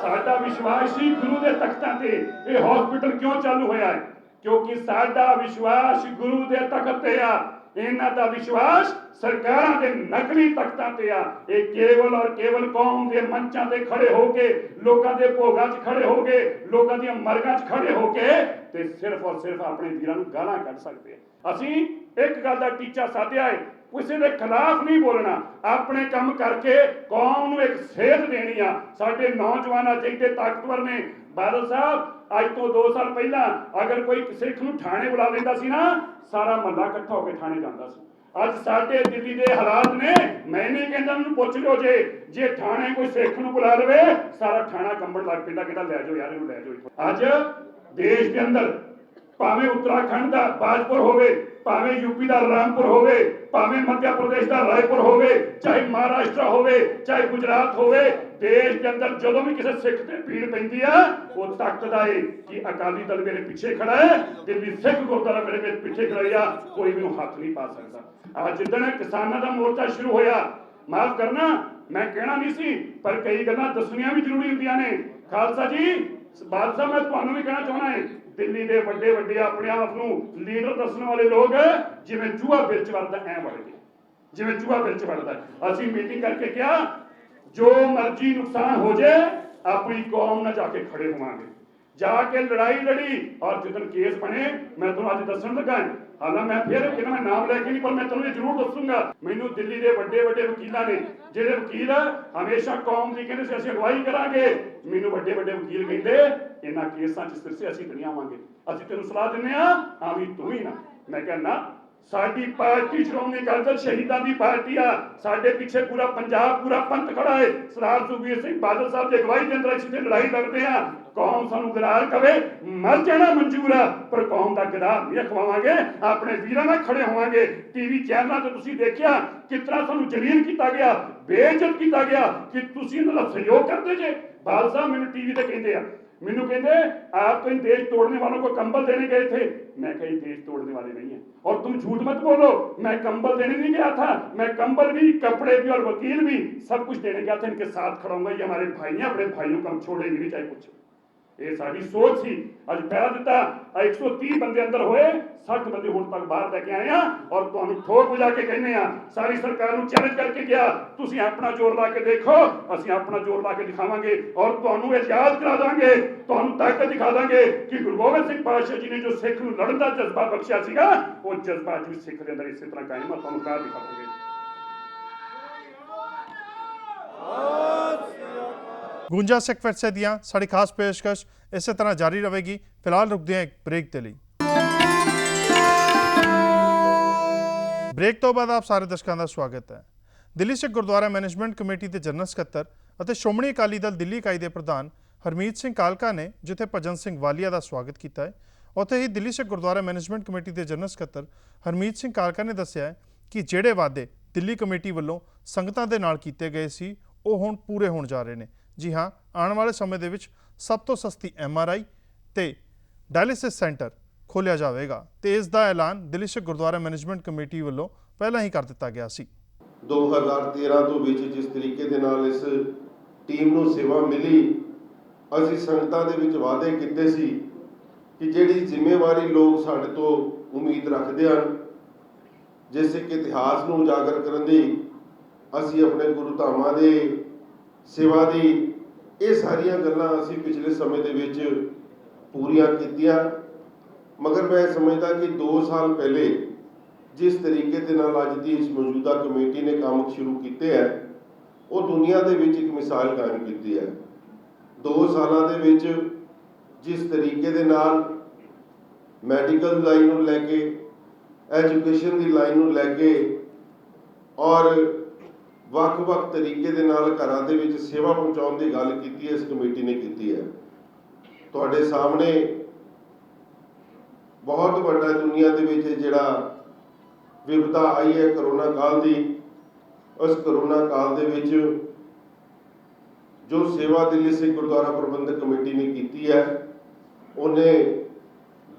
ਸਾਡਾ ਵਿਸ਼ਵਾਸ ਸੀ ਗੁਰੂ ਦੇ ਤਖਤਾਂ ਤੇ। ਇਹ ਹਸਪੀਟਲ ਕਿਉਂ ਚਾਲੂ ਹੋਇਆ ਹੈ? ਕਿਉਂਕਿ ਸਾਡਾ ਵਿਸ਼ਵਾਸ ਗੁਰੂ ਦੇ ਤਖਤ ਤੇ ਆ, ਇਹਨਾਂ ਦਾ ਵਿਸ਼ਵਾਸ ਸਰਕਾਰਾਂ ਦੇ ਨਕਲੀ ਤਖਤਾਂ ਤੇ ਆ। ਇਹ ਕੇਵਲ ਔਰ ਕੇਵਲ ਕੌਮ ਦੇ ਮੰਚਾਂ ਤੇ ਖੜੇ ਹੋ ਕੇ, ਲੋਕਾਂ ਦੇ ਭੋਗਾਂ 'ਚ ਖੜੇ ਹੋ ਕੇ, ਲੋਕਾਂ ਦੀਆਂ ਮਰਗਾਂ 'ਚ ਖੜੇ ਹੋ ਕੇ ਤੇ ਸਿਰਫ ਔਰ ਸਿਰਫ ਆਪਣੇ ਵੀਰਾਂ ਨੂੰ ਗਾਲਾਂ ਕੱਢ ਸਕਦੇ ਆ। ਅਸੀਂ ਇੱਕ ਗੱਲ ਦਾ ਟੀਚਾ ਸਾਧਿਆ ਹੈ, ਕਿਸੇ ਦੇ ਖਿਲਾਫ ਨਹੀਂ ਬੋਲਣਾ, ਆਪਣੇ ਕੰਮ ਕਰਕੇ ਕੌਮ ਨੂੰ ਇੱਕ ਸੇਧ ਦੇਣੀ ਆ। ਸਾਡੇ ਨੌਜਵਾਨ ਜਿਹੜੇ ਤਾਕਤਵਰ ਨੇ, ਬਾਦਲ ਸਾਹਿਬ ਅੱਜ ਤੋਂ 2 ਸਾਲ ਪਹਿਲਾਂ ਅਗਰ ਕੋਈ ਸਿੱਖ ਨੂੰ ਥਾਣੇ ਬੁਲਾ ਲੈਂਦਾ ਸੀ ਨਾ, ਸਾਰਾ ਮਹੱਲਾ ਇਕੱਠਾ ਹੋ ਕੇ ਥਾਣੇ ਜਾਂਦਾ ਸੀ। ਅੱਜ ਸਾਡੇ ਦਿੱਲੀ ਦੇ ਹਾਲਾਤ ਨੇ, ਮੈਂ ਨਹੀਂ ਕਹਿੰਦਾ ਮੈਨੂੰ ਪੁੱਛ ਲਿਓ, ਜੇ ਥਾਣੇ ਕੋਈ ਸਿੱਖ ਨੂੰ ਬੁਲਾ ਲਵੇ ਸਾਰਾ ਥਾਣਾ ਕੰਬਣ ਲੱਗ ਪੈਂਦਾ, ਕਹਿੰਦਾ ਲੈ ਜਾਓ ਯਾਰ ਇਹਨੂੰ ਲੈ ਜਾਓ। ਅੱਜ ਦੇਸ਼ ਦੇ ਅੰਦਰ ਭਾਵੇਂ ਉੱਤਰਾਖੰਡ ਦਾ ਬਾਜਪੁਰ ਹੋਵੇ, ਭਾਵੇਂ ਯੂਪੀ ਦਾ ਰਾਮਪੁਰ ਹੋਵੇ, ਭਾਵੇਂ ਮੱਧ ਪ੍ਰਦੇਸ਼ ਦਾ ਰਾਏਪੁਰ ਹੋਵੇ, ਚਾਹੇ ਮਹਾਰਾਸ਼ਟਰ ਹੋਵੇ, ਚਾਹੇ ਗੁਜਰਾਤ ਹੋਵੇ, ਦੇਸ਼ ਦੇ ਅੰਦਰ ਜਦੋਂ ਵੀ ਕਿਸੇ ਸਿੱਖ ਤੇ ਭੀੜ ਪੈਂਦੀ ਆ, ਉਹ ਤੱਕਦਾ ਏ ਕਿ ਅਕਾਲੀ ਦਲ ਮੇਰੇ ਪਿੱਛੇ ਖੜਾ ਹੈ, ਦਿੱਲੀ ਸਿੱਖ ਗੁਰਦੁਆਰਾ ਮੇਰੇ ਪਿੱਛੇ ਖੜਾ ਆ, ਕੋਈ ਮੈਨੂੰ ਹੱਥ ਨਹੀਂ ਪਾ ਸਕਦਾ। ਅੱਜ ਜਿੱਦਣ ਕਿਸਾਨਾਂ ਦਾ ਮੋਰਚਾ ਸ਼ੁਰੂ ਹੋਇਆ, ਮਾਫ ਕਰਨਾ ਮੈਂ ਕਹਿਣਾ ਨਹੀਂ ਸੀ, ਪਰ ਕਈ ਗੱਲਾਂ ਦੱਸਣੀਆਂ ਵੀ ਜ਼ਰੂਰੀ ਹੁੰਦੀਆਂ ਨੇ। ਖਾਲਸਾ ਜੀ, ਬਾਦਲ ਸਾਹਿਬ ਮੈਂ ਤੁਹਾਨੂੰ ਵੀ ਕਹਿਣਾ ਚਾਹੁੰਦਾ ਹੈ, ਦਿੱਲੀ ਦੇ ਵੱਡੇ ਵੱਡੇ ਆਪਣੇ ਆਪ ਨੂੰ ਲੀਡਰ ਦੱਸਣ ਵਾਲੇ ਲੋਕ ਜਿਵੇਂ ਚੂਹਾ ਬਿਲ 'ਚ ਵੜਦਾ ਐ ਵੜ ਗਏ, ਜਿਵੇਂ ਚੂਹਾ ਬਿਲ 'ਚ ਵੜਦਾ। ਅਸੀਂ ਮੀਟਿੰਗ ਕਰਕੇ ਕਿਹਾ ਜੋ ਮਰਜ਼ੀ ਨੁਕਸਾਨ ਹੋ ਜਾਏ ਆਪਣੀ ਕੌਮ ਨਾਲ ਜਾ ਕੇ ਖੜੇ ਹੋਵਾਂਗੇ, ਜਾ ਕੇ ਲੜਾਈ ਲੜੀ। ਔਰ ਜਦੋਂ ਕੇਸ ਬਣੇ ਮੈਂ ਤੁਹਾਨੂੰ ਅੱਜ ਦੱਸਣ ਲੱਗਾ, ਹਾਲਾਂ ਮੈਂ ਫਿਰ ਕਿਹਾ ਮੈਂ ਨਾਮ ਲੈ ਕੇ ਨਹੀਂ, ਪਰ ਮੈਂ ਤੁਹਾਨੂੰ ਇਹ ਜ਼ਰੂਰ ਦੱਸੂਗਾ। ਮੈਨੂੰ ਦਿੱਲੀ ਦੇ ਵੱਡੇ ਵੱਡੇ ਵਕੀਲਾਂ ਨੇ, ਜਿਹੜੇ ਵਕੀਲ ਹਮੇਸ਼ਾ ਕੌਮ ਦੀ ਕਹਿੰਦੇ ਸੀ ਅਸੀਂ ਅਗਵਾਈ ਕਰਾਂਗੇ, ਮੈਨੂੰ ਵੱਡੇ ਵੱਡੇ ਵਕੀਲ ਕਹਿੰਦੇ ਇਹਨਾਂ ਕੇਸਾਂ 'ਚ ਸਿਰਸੇ ਅਸੀਂ ਨਹੀਂ ਆਵਾਂਗੇ, ਅਸੀਂ ਤੈਨੂੰ ਸਲਾਹ ਦਿੰਦੇ ਆ ਵੀ ਤੂੰ ਹੀ ਨਾ। ਮੈਂ ਕਿਹਾ ਨਾ, ਸਾਡੀ ਪਾਰਟੀ ਸ਼੍ਰੋਮਣੀ ਅਕਾਲੀ ਦਲ ਸ਼ਹੀਦਾਂ ਦੀ ਪਾਰਟੀ ਆ, ਸਾਡੇ ਪਿੱਛੇ ਪੂਰਾ ਪੰਜਾਬ, ਪੂਰਾ ਪੰਥ ਖੜਾ ਹੈ। ਸਰਦਾਰ ਸੁਖਬੀਰ ਸਿੰਘ ਬਾਦਲ ਸਾਹਿਬ ਦੀ ਅਗਵਾਈ ਦੇ ਅੰਦਰ ਅਸੀਂ ਤੇ ਲੜਾਈ ਲੜਦੇ ਆ। ਕੌਮ ਸਾਨੂੰ ਗਦਾਰ ਕਵੇ ਮਰ ਜਾਣਾ ਮਨਜ਼ੂਰ ਆ, ਪਰ ਕੌਮ ਦਾ ਗਦਾਰ ਨਹੀਂ ਰਖਵਾਵਾਂਗੇ, ਆਪਣੇ ਵੀਰਾਂ ਨਾਲ ਖੜੇ ਹੋਵਾਂਗੇ। ਟੀਵੀ ਚੈਨਲਾਂ ਤੇ ਤੁਸੀਂ ਦੇਖਿਆ ਕਿਸ ਤਰ੍ਹਾਂ ਸਾਨੂੰ ਜਲੀਲ ਕੀਤਾ ਗਿਆ, ਬੇਇੱਜ਼ਤ ਕੀਤਾ ਗਿਆ ਕਿ ਤੁਸੀਂ ਇਹਨਾਂ ਦਾ ਸਹਿਯੋਗ ਕਰਦੇ ਜੇ। ਬਾਦਲ ਸਾਹਿਬ ਮੈਨੂੰ ਟੀਵੀ ਤੇ ਕਹਿੰਦੇ ਆ, ਮੈਨੂੰ ਕਹਿੰਦੇ आप तो इन देश तोड़ने वालों को कंबल देने गए थे। मैं कहीं देश तोड़ने वाले नहीं है, और तुम झूठ मत बोलो, मैं कंबल देने नहीं गया था, मैं कंबल भी, कपड़े भी और वकील भी सब कुछ देने गया था। इनके साथ खड़ा हूंगा, ये हमारे भाई हैं, अपने भाइयों को हम छोड़ेंगे नहीं चाहे कुछ। ये साड़ी सोच सी। अज पहला दिता 130 बंदे अंदर होए, 60 बंदे हुण तक बाहर लेके आए हैं, और तुहानू ठोक बजा के कहने आ, सारी सरकार नू चैलेंज करके गया, तुसीं अपना जोर ला के देखो, असीं अपना जोर ला के दिखावांगे, और तुहानू ये याद करा दांगे, तुहानू ताकत दिखा दांगे कि गुरु गोबिंद सिंह पातशाह जी ने जो सिख नू लड़न दा जज्बा बख्शिया सीगा, वो जज्बा अज भी सिख दे अंदर इसी तरह कायम है। तुहानू करा दिखावांगे। ਗੂੰਜਾ ਸਿੱਖ ਵਿਰਸੇ ਦੀਆਂ ਸਾਡੀ ਖਾਸ ਪੇਸ਼ਕਸ਼ ਇਸੇ ਤਰ੍ਹਾਂ ਜਾਰੀ ਰਹੇਗੀ। ਫਿਲਹਾਲ ਰੁਕਦੇ ਹਾਂ ਇੱਕ ਬ੍ਰੇਕ ਦੇ ਲਈ। ਬ੍ਰੇਕ ਤੋਂ ਬਾਅਦ ਆਪ ਸਾਰੇ ਦਰਸ਼ਕਾਂ ਦਾ ਸਵਾਗਤ ਹੈ। ਦਿੱਲੀ ਸਿੱਖ ਗੁਰਦੁਆਰਾ ਮੈਨੇਜਮੈਂਟ ਕਮੇਟੀ ਦੇ ਜਨਰਲ ਸਕੱਤਰ ਅਤੇ ਸ਼੍ਰੋਮਣੀ ਅਕਾਲੀ ਦਲ ਦਿੱਲੀ ਇਕਾਈ ਦੇ ਪ੍ਰਧਾਨ ਹਰਮੀਤ ਸਿੰਘ ਕਾਲਕਾ ਨੇ ਜਿੱਥੇ ਭਜਨ ਸਿੰਘ ਵਾਲੀਆ ਦਾ ਸਵਾਗਤ ਕੀਤਾ ਹੈ, ਉੱਥੇ ਹੀ ਦਿੱਲੀ ਸਿੱਖ ਗੁਰਦੁਆਰਾ ਮੈਨੇਜਮੈਂਟ ਕਮੇਟੀ ਦੇ ਜਨਰਲ ਸਕੱਤਰ ਹਰਮੀਤ ਸਿੰਘ ਕਾਲਕਾ ਨੇ ਦੱਸਿਆ ਹੈ ਕਿ ਜਿਹੜੇ ਵਾਅਦੇ ਦਿੱਲੀ ਕਮੇਟੀ ਵੱਲੋਂ ਸੰਗਤਾਂ ਦੇ ਨਾਲ ਕੀਤੇ ਗਏ ਸੀ ਉਹ ਹੁਣ ਪੂਰੇ ਹੋਣ ਜਾ ਰਹੇ ਨੇ। ਜੀ ਹਾਂ, ਆਉਣ ਵਾਲੇ ਸਮੇਂ ਦੇ ਵਿੱਚ ਸਭ ਤੋਂ ਸਸਤੀ MRI ਤੇ ਡਾਇਲਿਸਿਸ ਸੈਂਟਰ ਖੋਲ੍ਹਿਆ ਜਾਵੇਗਾ ਤੇ ਇਸ ਦਾ ਐਲਾਨ ਦਿੱਲੀ ਸਿੱਖ ਗੁਰਦੁਆਰਾ ਮੈਨੇਜਮੈਂਟ ਕਮੇਟੀ ਵੱਲੋਂ ਪਹਿਲਾਂ ਹੀ ਕਰ ਦਿੱਤਾ ਗਿਆ ਸੀ। 2013 ਤੋਂ ਵਿੱਚ ਜਿਸ ਤਰੀਕੇ ਦੇ ਨਾਲ ਇਸ ਟੀਮ ਨੂੰ ਸੇਵਾ ਮਿਲੀ, ਅਸੀਂ ਸੰਗਤਾਂ ਦੇ ਵਿੱਚ ਵਾਅਦੇ ਕੀਤੇ ਸੀ ਕਿ ਜਿਹੜੀ ਜ਼ਿੰਮੇਵਾਰੀ ਲੋਕ ਸਾਡੇ ਤੋਂ ਉਮੀਦ ਰੱਖਦੇ ਹਨ, ਜਿਸ ਇੱਕ ਇਤਿਹਾਸ ਨੂੰ ਉਜਾਗਰ ਕਰਨ ਦੀ, ਅਸੀਂ ਆਪਣੇ ਗੁਰੂ ਧਾਮਾਂ ਦੇ ਸੇਵਾ ਦੀ, ਇਹ ਸਾਰੀਆਂ ਗੱਲਾਂ ਅਸੀਂ ਪਿਛਲੇ ਸਮੇਂ ਦੇ ਵਿੱਚ ਪੂਰੀਆਂ ਕੀਤੀਆਂ। ਮਗਰ ਮੈਂ ਸਮਝਦਾ ਕਿ 2 ਸਾਲ ਪਹਿਲੇ ਜਿਸ ਤਰੀਕੇ ਦੇ ਨਾਲ ਅੱਜ ਦੀ ਇਸ ਮੌਜੂਦਾ ਕਮੇਟੀ ਨੇ ਕੰਮ ਸ਼ੁਰੂ ਕੀਤੇ ਹੈ, ਉਹ ਦੁਨੀਆ ਦੇ ਵਿੱਚ ਇੱਕ ਮਿਸਾਲ ਕਾਇਮ ਕੀਤੀ ਹੈ। 2 ਸਾਲਾਂ ਦੇ ਵਿੱਚ ਜਿਸ ਤਰੀਕੇ ਦੇ ਨਾਲ ਮੈਡੀਕਲ ਲਾਈਨ ਨੂੰ ਲੈ ਕੇ, ਐਜੂਕੇਸ਼ਨ ਦੀ ਲਾਈਨ ਨੂੰ ਲੈ ਕੇ ਔਰ ਵੱਖ-ਵੱਖ ਤਰੀਕੇ ਦੇ ਨਾਲ ਘਰਾਂ ਦੇ ਵਿੱਚ ਸੇਵਾ ਪਹੁੰਚਾਉਣ ਦੀ ਗੱਲ ਕੀਤੀ ਹੈ, ਇਸ ਕਮੇਟੀ ਨੇ ਕੀਤੀ ਹੈ। ਤੁਹਾਡੇ ਸਾਹਮਣੇ ਬਹੁਤ ਵੱਡਾ ਦੁਨੀਆ ਦੇ ਵਿੱਚ ਜਿਹੜਾ ਵਿਪਤਾ ਆਈ ਹੈ ਕਰੋਨਾ ਕਾਲ ਦੀ, ਉਸ ਕਰੋਨਾ ਕਾਲ ਦੇ ਵਿੱਚ ਜੋ ਸੇਵਾ ਦਿੱਲੀ ਸਿੱਖ ਗੁਰਦੁਆਰਾ ਪ੍ਰਬੰਧਕ ਕਮੇਟੀ ਨੇ ਕੀਤੀ ਹੈ, ਉਹਨੇ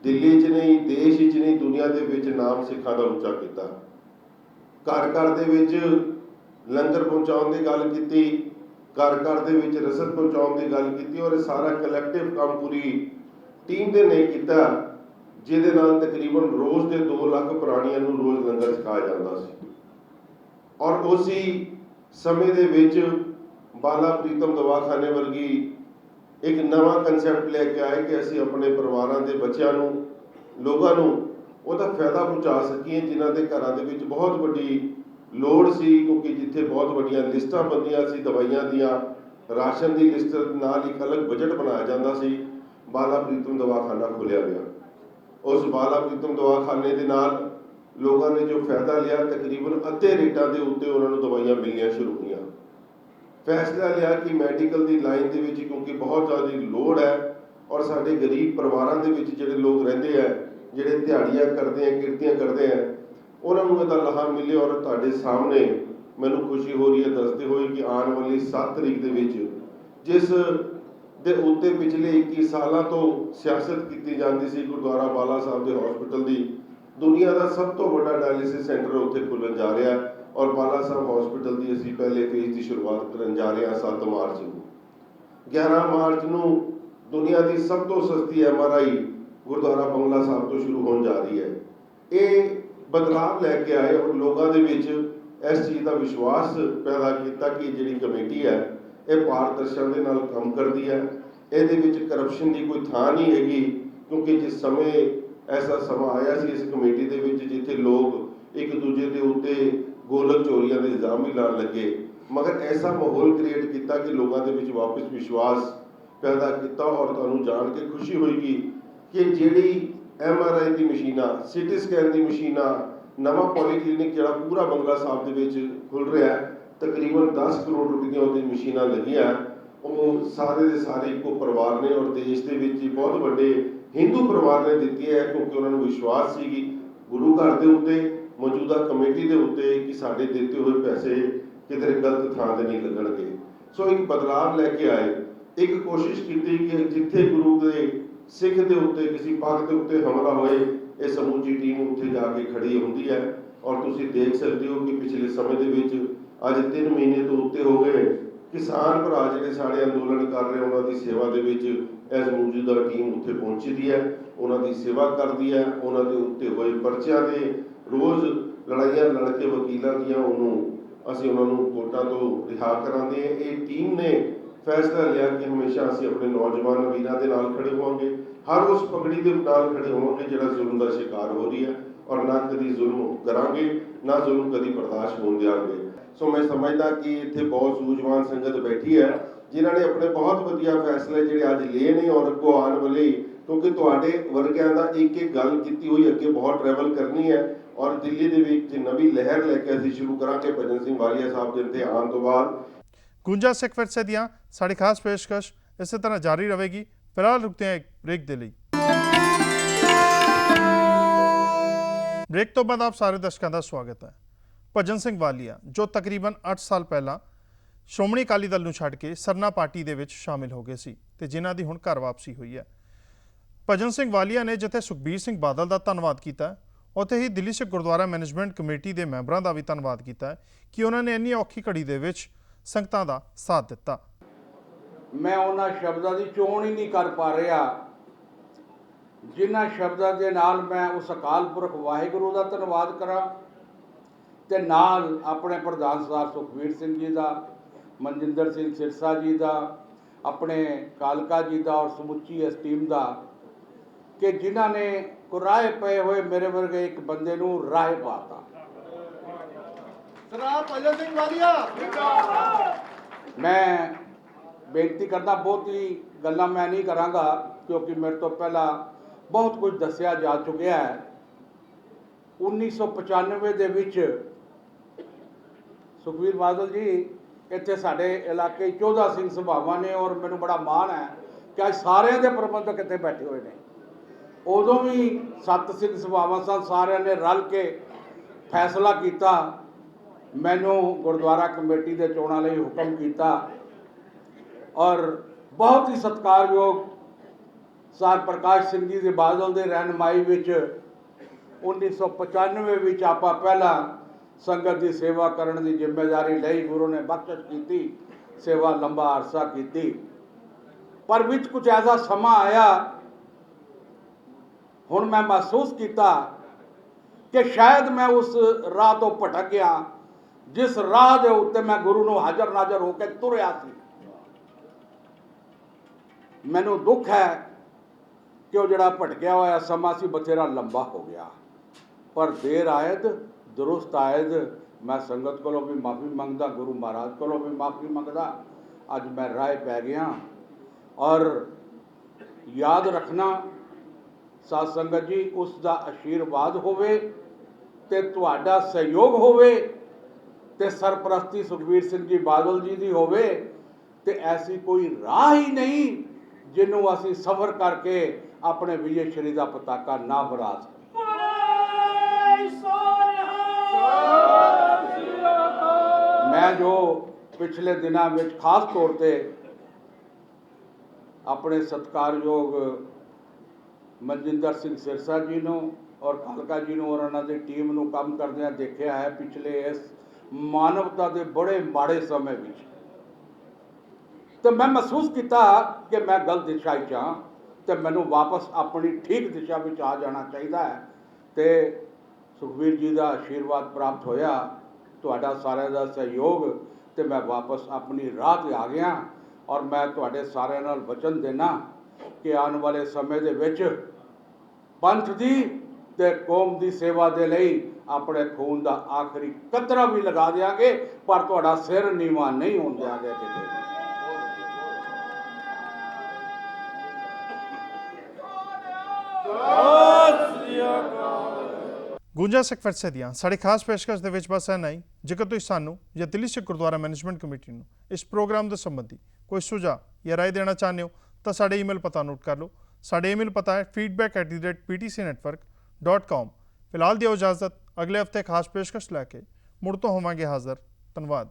ਦਿੱਲੀ 'ਚ ਨਹੀਂ, ਦੇਸ਼ 'ਚ ਨਹੀਂ, ਦੁਨੀਆ ਦੇ ਵਿੱਚ ਨਾਮ ਸਿੱਖਾਂ ਦਾ ਉੱਚਾ ਕੀਤਾ। ਘਰ ਘਰ ਦੇ ਵਿੱਚ ਲੰਗਰ ਪਹੁੰਚਾਉਣ ਦੀ ਗੱਲ ਕੀਤੀ, ਘਰ ਘਰ ਦੇ ਵਿੱਚ ਰਸਦ ਪਹੁੰਚਾਉਣ ਦੀ ਗੱਲ ਕੀਤੀ, ਔਰ ਇਹ ਸਾਰਾ ਕਲੈਕਟਿਵ ਕੰਮ ਪੂਰੀ ਟੀਮ ਦੇ ਨੇ ਕੀਤਾ, ਜਿਹਦੇ ਨਾਲ ਤਕਰੀਬਨ ਰੋਜ਼ ਦੇ 2 ਲੱਖ ਪ੍ਰਾਣੀਆਂ ਨੂੰ ਰੋਜ਼ ਲੰਗਰ ਛਕਾਇਆ ਜਾਂਦਾ ਸੀ। ਔਰ ਉਸੇ ਸਮੇਂ ਦੇ ਵਿੱਚ ਬਾਲਾ ਪ੍ਰੀਤਮ ਦਵਾਖਾਨੇ ਵਰਗੀ ਇੱਕ ਨਵਾਂ ਕਨਸੈਪਟ ਲੈ ਕੇ ਆਏ ਕਿ ਅਸੀਂ ਆਪਣੇ ਪਰਿਵਾਰਾਂ ਦੇ ਬੱਚਿਆਂ ਨੂੰ, ਲੋਕਾਂ ਨੂੰ ਉਹਦਾ ਫਾਇਦਾ ਪਹੁੰਚਾ ਸਕੀਏ, ਜਿਨ੍ਹਾਂ ਦੇ ਘਰਾਂ ਦੇ ਵਿੱਚ ਬਹੁਤ ਵੱਡੀ ਲੋੜ ਸੀ, ਕਿਉਂਕਿ ਜਿੱਥੇ ਬਹੁਤ ਵੱਡੀਆਂ ਲਿਸਟਾਂ ਬਣਦੀਆਂ ਸੀ ਦਵਾਈਆਂ ਦੀਆਂ, ਰਾਸ਼ਨ ਦੀ ਲਿਸਟ ਨਾਲ ਇੱਕ ਅਲੱਗ ਬਜਟ ਬਣਾਇਆ ਜਾਂਦਾ ਸੀ। ਬਾਲਾ ਪ੍ਰੀਤਮ ਦਵਾਖਾਨਾ ਖੋਲ੍ਹਿਆ ਗਿਆ। ਉਸ ਬਾਲਾ ਪ੍ਰੀਤਮ ਦਵਾਖਾਨੇ ਦੇ ਨਾਲ ਲੋਕਾਂ ਨੇ ਜੋ ਫਾਇਦਾ ਲਿਆ, ਤਕਰੀਬਨ ਅੱਧੇ ਰੇਟਾਂ ਦੇ ਉੱਤੇ ਉਹਨਾਂ ਨੂੰ ਦਵਾਈਆਂ ਮਿਲਣੀਆਂ ਸ਼ੁਰੂ ਹੋਈਆਂ। ਫੈਸਲਾ ਲਿਆ ਕਿ ਮੈਡੀਕਲ ਦੀ ਲਾਈਨ ਦੇ ਵਿੱਚ ਕਿਉਂਕਿ ਬਹੁਤ ਜ਼ਿਆਦਾ ਲੋੜ ਹੈ, ਔਰ ਸਾਡੇ ਗਰੀਬ ਪਰਿਵਾਰਾਂ ਦੇ ਵਿੱਚ ਜਿਹੜੇ ਲੋਕ ਰਹਿੰਦੇ ਆ, ਜਿਹੜੇ ਦਿਹਾੜੀਆਂ ਕਰਦੇ ਆ, ਕਿਰਤੀਆਂ ਕਰਦੇ ਆ, ਉਹਨਾਂ ਨੂੰ ਇਹਦਾ ਲਾਹਾ ਮਿਲੇ। ਔਰ ਤੁਹਾਡੇ ਸਾਹਮਣੇ ਮੈਨੂੰ ਖੁਸ਼ੀ ਹੋ ਰਹੀ ਹੈ ਦੱਸਦੇ ਹੋਏ ਕਿ ਆਉਣ ਵਾਲੀ 7 ਤਰੀਕ ਦੇ ਵਿੱਚ, ਜਿਸ ਦੇ ਉੱਤੇ ਪਿਛਲੇ 21 ਸਾਲਾਂ ਤੋਂ ਸਿਆਸਤ ਕੀਤੀ ਜਾਂਦੀ ਸੀ, ਗੁਰਦੁਆਰਾ ਬਾਲਾ ਸਾਹਿਬ ਦੇ ਹਸਪੀਟਲ ਦੀ, ਦੁਨੀਆ ਦਾ ਸਭ ਤੋਂ ਵੱਡਾ ਡਾਇਲਿਸਿਸ ਸੈਂਟਰ ਉੱਥੇ ਖੁੱਲ੍ਹਣ ਜਾ ਰਿਹਾ ਹੈ। ਔਰ ਬਾਲਾ ਸਾਹਿਬ ਹਸਪੀਟਲ ਦੀ ਅਸੀਂ ਪਹਿਲੇ ਫੇਜ਼ ਦੀ ਸ਼ੁਰੂਆਤ ਕਰਨ ਜਾ ਰਹੇ ਹਾਂ 7 ਮਾਰਚ ਨੂੰ। 11 ਮਾਰਚ ਨੂੰ ਦੁਨੀਆ ਦੀ ਸਭ ਤੋਂ ਸਸਤੀ MRI ਗੁਰਦੁਆਰਾ ਬੰਗਲਾ ਸਾਹਿਬ ਤੋਂ ਸ਼ੁਰੂ ਹੋਣ ਜਾ ਰਹੀ ਹੈ। ਇਹ ਬਦਲਾਵ ਲੈ ਕੇ ਆਏ ਔਰ ਲੋਕਾਂ ਦੇ ਵਿੱਚ ਇਸ ਚੀਜ਼ ਦਾ ਵਿਸ਼ਵਾਸ ਪੈਦਾ ਕੀਤਾ ਕਿ ਜਿਹੜੀ ਕਮੇਟੀ ਹੈ ਇਹ ਪਾਰਦਰਸ਼ਤਾ ਦੇ ਨਾਲ ਕੰਮ ਕਰਦੀ ਹੈ, ਇਹਦੇ ਵਿੱਚ ਕਰਪਸ਼ਨ ਦੀ ਕੋਈ ਥਾਂ ਨਹੀਂ ਹੈਗੀ। ਕਿਉਂਕਿ ਜਿਸ ਸਮੇਂ ਐਸਾ ਸਮਾਂ ਆਇਆ ਸੀ ਇਸ ਕਮੇਟੀ ਦੇ ਵਿੱਚ ਜਿੱਥੇ ਲੋਕ ਇੱਕ ਦੂਜੇ ਦੇ ਉੱਤੇ ਗੋਲਕ ਚੋਰੀਆਂ ਦੇ ਇਲਜ਼ਾਮ ਵੀ ਲਾਉਣ ਲੱਗੇ, ਮਗਰ ਐਸਾ ਮਾਹੌਲ ਕ੍ਰੀਏਟ ਕੀਤਾ ਕਿ ਲੋਕਾਂ ਦੇ ਵਿੱਚ ਵਾਪਸ ਵਿਸ਼ਵਾਸ ਪੈਦਾ ਕੀਤਾ। ਔਰ ਤੁਹਾਨੂੰ ਜਾਣ ਕੇ ਖੁਸ਼ੀ ਹੋਏਗੀ ਕਿ ਜਿਹੜੀ MRI ਦੀ ਮਸ਼ੀਨਾਂ, CT ਸਕੈਨ ਦੀ ਮਸ਼ੀਨਾਂ, ਨਵਾਂ ਪੋਲੀਕਲੀਨਿਕ ਜਿਹੜਾ ਪੂਰਾ ਬੰਗਲਾ ਸਾਹਿਬ ਦੇ ਵਿੱਚ ਖੁੱਲ੍ਹ ਰਿਹਾ ਹੈ, ਤਕਰੀਬਨ 10 ਕਰੋੜ ਰੁਪਏ ਦੀਆਂ ਉਹਦੀ ਮਸ਼ੀਨਾਂ ਲੱਗੀਆਂ। ਉਹ ਸਾਰੇ ਦੇ ਸਾਰੇ ਇੱਕੋ ਪਰਿਵਾਰ ਨੇ ਔਰ ਦੇਸ਼ ਦੇ ਵਿੱਚ ਬਹੁਤ ਵੱਡੇ ਹਿੰਦੂ ਪਰਿਵਾਰ ਨੇ ਦਿੱਤੀ ਹੈ, ਕਿਉਂਕਿ ਉਹਨਾਂ ਨੂੰ ਵਿਸ਼ਵਾਸ ਸੀਗੀ ਗੁਰੂ ਘਰ ਦੇ ਉੱਤੇ, ਮੌਜੂਦਾ ਕਮੇਟੀ ਦੇ ਉੱਤੇ, ਕਿ ਸਾਡੇ ਦਿੱਤੇ ਹੋਏ ਪੈਸੇ ਕਿਧਰੇ ਗਲਤ ਥਾਂ ਤੇ ਨਹੀਂ ਲੱਗਣਗੇ। ਸੋ ਇੱਕ ਬਦਲਾਵ ਲੈ ਕੇ ਆਏ, ਇੱਕ ਕੋਸ਼ਿਸ਼ ਕੀਤੀ ਕਿ ਜਿੱਥੇ ਗੁਰੂ ਦੇ ਸਿੱਖ ਦੇ ਉੱਤੇ, ਕਿਸੇ ਪੱਗ ਦੇ ਉੱਤੇ ਹਮਲਾ ਹੋਏ, ਇਹ ਸਮੂਚੀ ਟੀਮ ਉੱਥੇ ਜਾ ਕੇ ਖੜੀ ਹੁੰਦੀ ਹੈ। ਔਰ ਤੁਸੀਂ ਦੇਖ ਸਕਦੇ ਹੋ ਕਿ ਪਿਛਲੇ ਸਮੇਂ ਦੇ ਵਿੱਚ ਅੱਜ 3 ਮਹੀਨੇ ਤੋਂ ਉੱਤੇ ਹੋ ਗਏ, ਕਿਸਾਨ ਭਰਾ ਜਿਹੜੇ ਸਾਡੇ ਅੰਦੋਲਨ ਕਰ ਰਹੇ, ਉਹਨਾਂ ਦੀ ਸੇਵਾ ਦੇ ਵਿੱਚ ਇਸ ਮੌਜੂਦਾ ਟੀਮ ਉੱਥੇ ਪਹੁੰਚੀ ਦੀ ਹੈ, ਉਹਨਾਂ ਦੀ ਸੇਵਾ ਕਰਦੀ ਹੈ। ਉਹਨਾਂ ਦੇ ਉੱਤੇ ਹੋਏ ਪਰਚਿਆਂ ਦੇ ਰੋਜ਼ ਲੜਾਈਆਂ ਲੜ ਕੇ ਵਕੀਲਾਂ ਦੀਆਂ ਅਸੀਂ ਉਹਨਾਂ ਨੂੰ ਕੋਰਟਾਂ ਤੋਂ ਰਿਹਾ ਕਰਾਂਦੇ ਹਾਂ। ਇਹ ਟੀਮ ਨੇ ਫੈਸਲਾ ਲਿਆ ਕਿ ਹਮੇਸ਼ਾ ਅਸੀਂ ਆਪਣੇ ਨੌਜਵਾਨ ਵੀਰਾਂ ਦੇ ਨਾਲ ਖੜੇ ਹੋਵਾਂਗੇ, ਹਰ ਉਸ ਪਗੜੀ ਦੇ ਨਾਲ ਖੜੇ ਹੋਵਾਂਗੇ ਜਿਹੜਾ ਜ਼ੁਲਮ ਦਾ ਸ਼ਿਕਾਰ ਹੋ ਰਹੀ ਹੈ, ਔਰ ਨਾ ਕਦੀ ਜ਼ੁਲਮ ਕਰਾਂਗੇ, ਨਾ ਜ਼ੁਲਮ ਕਦੀ ਬਰਦਾਸ਼ਤ ਹੋਣ ਦਿਆਂਗੇ। ਸੋ ਮੈਂ ਸਮਝਦਾ ਕਿ ਇੱਥੇ ਬਹੁਤ ਸੂਝਵਾਨ ਸੰਗਤ ਬੈਠੀ ਹੈ, ਜਿਨ੍ਹਾਂ ਨੇ ਆਪਣੇ ਬਹੁਤ ਵਧੀਆ ਫੈਸਲੇ ਜਿਹੜੇ ਅੱਜ ਲਏ ਨੇ ਔਰ ਅੱਗੋਂ ਆਉਣ ਵਾਲੇ, ਕਿਉਂਕਿ ਤੁਹਾਡੇ ਵਰਗਿਆਂ ਦਾ ਇੱਕ ਗੱਲ ਕੀਤੀ ਹੋਈ ਅੱਗੇ ਬਹੁਤ ਟਰੈਵਲ ਕਰਨੀ ਹੈ। ਔਰ ਦਿੱਲੀ ਦੇ ਵਿੱਚ ਨਵੀਂ ਲਹਿਰ ਲੈ ਕੇ ਅਸੀਂ ਸ਼ੁਰੂ ਕਰਾਂਗੇ ਭਜਨ ਸਿੰਘ ਵਾਲੀਆ ਸਾਹਿਬ ਦੇ ਇੱਥੇ ਆਉਣ ਤੋਂ ਬਾਅਦ। ਗੁੰਜਾ ਸਿੱਖ ਵਿਰਸੇ ਦੀਆਂ ਸਾਡੀ ਖਾਸ ਪੇਸ਼ਕਸ਼ ਇਸੇ ਤਰ੍ਹਾਂ ਜਾਰੀ ਰਹੇਗੀ। ਫਿਲਹਾਲ ਰੁਕਦੇ ਹਾਂ ਇੱਕ ਬ੍ਰੇਕ ਦੇ ਲਈ। ਬ੍ਰੇਕ ਤੋਂ ਬਾਅਦ ਆਪ ਸਾਰੇ ਦਰਸ਼ਕਾਂ ਦਾ ਸਵਾਗਤ ਹੈ। ਭਜਨ ਸਿੰਘ ਵਾਲੀਆ ਜੋ ਤਕਰੀਬਨ 8 ਸਾਲ ਪਹਿਲਾਂ ਸ਼੍ਰੋਮਣੀ ਅਕਾਲੀ ਦਲ ਨੂੰ ਛੱਡ ਕੇ ਸਰਨਾ ਪਾਰਟੀ ਦੇ ਵਿੱਚ ਸ਼ਾਮਿਲ ਹੋ ਗਏ ਸੀ ਤੇ ਜਿਨ੍ਹਾਂ ਦੀ ਹੁਣ ਘਰ ਵਾਪਸੀ ਹੋਈ ਹੈ। ਭਜਨ ਸਿੰਘ ਵਾਲੀਆ ਨੇ ਜਿੱਥੇ ਸੁਖਬੀਰ ਸਿੰਘ ਬਾਦਲ ਦਾ ਧੰਨਵਾਦ ਕੀਤਾ, ਉੱਥੇ ਹੀ ਦਿੱਲੀ ਸਿੱਖ ਗੁਰਦੁਆਰਾ ਮੈਨੇਜਮੈਂਟ ਕਮੇਟੀ ਦੇ ਮੈਂਬਰਾਂ ਦਾ ਵੀ ਧੰਨਵਾਦ ਕੀਤਾ ਕਿ ਉਹਨਾਂ ਨੇ ਇੰਨੀ ਔਖੀ ਘੜੀ ਦੇ ਵਿੱਚ ਸੰਗਤਾਂ ਦਾ ਸਾਥ ਦਿੱਤਾ। ਮੈਂ ਉਹਨਾਂ ਸ਼ਬਦਾਂ ਦੀ ਚੋਣ ਹੀ ਨਹੀਂ ਕਰ ਪਾ ਰਿਹਾ ਜਿਨ੍ਹਾਂ ਸ਼ਬਦਾਂ ਦੇ ਨਾਲ ਮੈਂ ਉਸ ਅਕਾਲ ਪੁਰਖ ਵਾਹਿਗੁਰੂ ਦਾ ਧੰਨਵਾਦ ਕਰਾਂ ਤੇ ਨਾਲ ਆਪਣੇ ਪ੍ਰਧਾਨ ਸਰਦਾਰ ਸੁਖਬੀਰ ਸਿੰਘ ਜੀ ਦਾ, ਮਨਜਿੰਦਰ ਸਿੰਘ ਸਿਰਸਾ ਜੀ ਦਾ, ਆਪਣੇ ਕਾਲਕਾ ਜੀ ਦਾ ਔਰ ਸਮੁੱਚੀ ਇਸ ਟੀਮ ਦਾ ਕਿ ਜਿਨ੍ਹਾਂ ਨੇ ਕੁਰਾਏ ਪਏ ਹੋਏ ਮੇਰੇ ਵਰਗੇ ਇੱਕ ਬੰਦੇ ਨੂੰ ਰਾਹ ਪਾਤਾ। ਸਰਦਾਰ ਭਜਨ ਸਿੰਘ ਵਾਲੀਆ ਮੈਂ ਬੇਨਤੀ ਕਰਦਾ, ਬਹੁਤੀ ਗੱਲਾਂ ਮੈਂ ਨਹੀਂ ਕਰਾਂਗਾ ਕਿਉਂਕਿ ਮੇਰੇ ਤੋਂ ਪਹਿਲਾਂ ਬਹੁਤ ਕੁਝ ਦੱਸਿਆ ਜਾ ਚੁੱਕਿਆ ਹੈ। 1995 ਦੇ ਵਿੱਚ ਸੁਖਬੀਰ ਬਾਦਲ ਜੀ ਇੱਥੇ ਸਾਡੇ ਇਲਾਕੇ 14 ਸਿੰਘ ਸਭਾਵਾਂ ਨੇ ਔਰ ਮੈਨੂੰ ਬੜਾ ਮਾਣ ਹੈ ਕਿ ਅੱਜ ਸਾਰਿਆਂ ਦੇ ਪ੍ਰਬੰਧਕ ਇੱਥੇ ਬੈਠੇ ਹੋਏ ਨੇ। ਉਦੋਂ ਵੀ 7 ਸਿੰਘ ਸਭਾਵਾਂ ਸਨ, ਸਾਰਿਆਂ ਨੇ ਰਲ ਕੇ ਫੈਸਲਾ ਕੀਤਾ, ਮੈਨੂੰ ਗੁਰਦੁਆਰਾ ਕਮੇਟੀ ਦੇ ਚੋਣਾਂ ਲਈ ਹੁਕਮ ਕੀਤਾ ਔਰ ਬਹੁਤ ਹੀ ਸਤਿਕਾਰਯੋਗ ਸਰ ਪ੍ਰਕਾਸ਼ ਸਿੰਘ ਜੀ ਦੇ ਬਾਦਲ ਦੇ ਰਹਿਨਮਾਈ ਵਿੱਚ 1995 ਵਿੱਚ ਆਪਾਂ ਪਹਿਲਾਂ ਸੰਗਤ ਦੀ ਸੇਵਾ ਕਰਨ ਦੀ ਜ਼ਿੰਮੇਵਾਰੀ ਲਈ, ਗੁਰੂ ਨੇ ਬਖਸ਼ਿਸ਼ ਕੀਤੀ, ਸੇਵਾ ਲੰਬਾ ਅਰਸਾ ਕੀਤੀ। ਪਰ ਵਿੱਚ ਕੁਝ ਐਸਾ ਸਮਾਂ ਆਇਆ, ਹੁਣ ਮੈਂ ਮਹਿਸੂਸ ਕੀਤਾ ਕਿ ਸ਼ਾਇਦ ਮੈਂ ਉਸ ਰਾਹ ਤੋਂ ਭਟਕ ਗਿਆ ਜਿਸ ਰਾਹ ਦੇ ਉੱਤੇ ਮੈਂ ਗੁਰੂ ਨੂੰ ਹਾਜ਼ਰ ਨਾਜ਼ਰ ਹੋ ਕੇ ਤੁਰਿਆ ਸੀ। ਮੈਨੂੰ ਦੁੱਖ ਹੈ ਕਿ ਉਹ ਜਿਹੜਾ ਭਟਕਿਆ ਹੋਇਆ ਸਮਾਂ ਸੀ ਬਥੇਰਾ ਲੰਬਾ ਹੋ ਗਿਆ, ਪਰ ਦੇਰ ਆਇਦ ਦੁਰਸਤ ਆਇਦ। ਮੈਂ ਸੰਗਤ ਕੋਲੋਂ ਵੀ ਮਾਫੀ ਮੰਗਦਾ, ਗੁਰੂ ਮਹਾਰਾਜ ਕੋਲੋਂ ਵੀ ਮਾਫੀ ਮੰਗਦਾ। ਅੱਜ ਮੈਂ ਰਾਹ ਪੈ ਗਿਆ ਔਰ ਯਾਦ ਰੱਖਣਾ ਸਾਧ ਸੰਗਤ ਜੀ, ਉਸ ਦਾ ਆਸ਼ੀਰਵਾਦ ਹੋਵੇ ਤੇ ਤੁਹਾਡਾ ਸਹਿਯੋਗ ਹੋਵੇ ਤੇ ਸਰਪ੍ਰਸਤੀ ਸੁਖਬੀਰ ਸਿੰਘ ਜੀ ਬਾਦਲ ਜੀ ਦੀ ਹੋਵੇ ਤੇ ਐਸੀ ਕੋਈ ਰਾਹ ਹੀ ਨਹੀਂ ਜਿਹਨੂੰ ਅਸੀਂ ਸਫ਼ਰ ਕਰਕੇ ਆਪਣੇ ਵਿਜੇ ਸ਼੍ਰੀ ਦਾ ਪਤਾਕਾ ਨਾ ਬਰਾ ਸਕੀਏ। ਮੈਂ ਜੋ ਪਿਛਲੇ ਦਿਨਾਂ ਵਿੱਚ ਖਾਸ ਤੌਰ ਤੇ ਆਪਣੇ ਸਤਿਕਾਰਯੋਗ ਮਨਜਿੰਦਰ ਸਿੰਘ ਸਿਰਸਾ ਜੀ ਨੂੰ ਔਰ ਕਾਲਕਾ ਜੀ ਨੂੰ ਔਰ ਉਹਨਾਂ ਦੀ ਟੀਮ ਨੂੰ ਕੰਮ ਕਰਦਿਆਂ ਦੇਖਿਆ ਹੈ ਪਿਛਲੇ ਇਸ ਮਾਨਵਤਾ ਦੇ ਬੜੇ ਮਾੜੇ ਸਮੇਂ ਵਿੱਚ, ਤਾਂ ਮੈਂ ਮਹਿਸੂਸ ਕੀਤਾ ਕਿ ਮੈਂ ਗਲਤ ਦਿਸ਼ਾ 'ਚ ਹਾਂ ਤੇ ਮੈਨੂੰ ਵਾਪਸ ਆਪਣੀ ਠੀਕ ਦਿਸ਼ਾ ਵਿੱਚ ਆ ਜਾਣਾ ਚਾਹੀਦਾ ਹੈ। ਤੇ ਸੁਖਬੀਰ ਜੀ ਦਾ ਆਸ਼ੀਰਵਾਦ ਪ੍ਰਾਪਤ ਹੋਇਆ, ਤੁਹਾਡਾ ਸਾਰਿਆਂ ਦਾ ਸਹਿਯੋਗ, ਤੇ ਮੈਂ ਵਾਪਸ ਆਪਣੀ ਰਾਹ 'ਤੇ ਆ ਗਿਆ ਔਰ ਮੈਂ ਤੁਹਾਡੇ ਸਾਰਿਆਂ ਨਾਲ ਵਚਨ ਦੇਣਾ ਕਿ ਆਉਣ ਵਾਲੇ ਸਮੇਂ ਦੇ ਵਿੱਚ ਪੰਥ ਦੀ ਤੇ ਕੌਮ ਦੀ ਸੇਵਾ ਦੇ ਲਈ ਆਪਣੇ ਖੂਨ ਦਾ ਆਖਰੀ ਕਤਰਾ ਵੀ ਲਗਾ ਦਿਆਂਗੇ, ਪਰ ਤੁਹਾਡਾ ਸਿਰ ਨੀਵਾਂ ਨਹੀਂ ਹੋਣ ਦਿਆਂਗੇ ਕਿਤੇ। ਗੂੰਜਾ ਸਿੱਖ ਵਿਰਸੇ ਦੀਆਂ ਸਾਡੀ ਖਾਸ ਪੇਸ਼ਕਸ਼ ਦੇ ਵਿੱਚ ਬਸ ਇੰਨਾ ਹੀ। ਜੇਕਰ ਤੁਸੀਂ ਸਾਨੂੰ ਜਾਂ ਦਿੱਲੀ ਸਿੱਖ ਗੁਰਦੁਆਰਾ ਮੈਨੇਜਮੈਂਟ ਕਮੇਟੀ ਨੂੰ ਇਸ ਪ੍ਰੋਗਰਾਮ ਦੇ ਸੰਬੰਧੀ ਕੋਈ ਸੁਝਾਅ ਜਾਂ ਰਾਏ ਦੇਣਾ ਚਾਹੁੰਦੇ ਹੋ ਤਾਂ ਸਾਡੇ ਈਮੇਲ ਪਤਾ ਨੋਟ ਕਰ ਲਓ। ਸਾਡੇ ਈਮੇਲ ਪਤਾ ਹੈ feedback@ptcnetwork.com। ਫਿਲਹਾਲ ਦਿਓ ਇਜਾਜ਼ਤ, ਅਗਲੇ ਹਫਤੇ ਖਾਸ ਪੇਸ਼ਕਸ਼ ਲੈ ਕੇ ਮੁੜ ਤੋਂ ਹੋਵਾਂਗੇ ਹਾਜ਼ਰ। ਧੰਨਵਾਦ।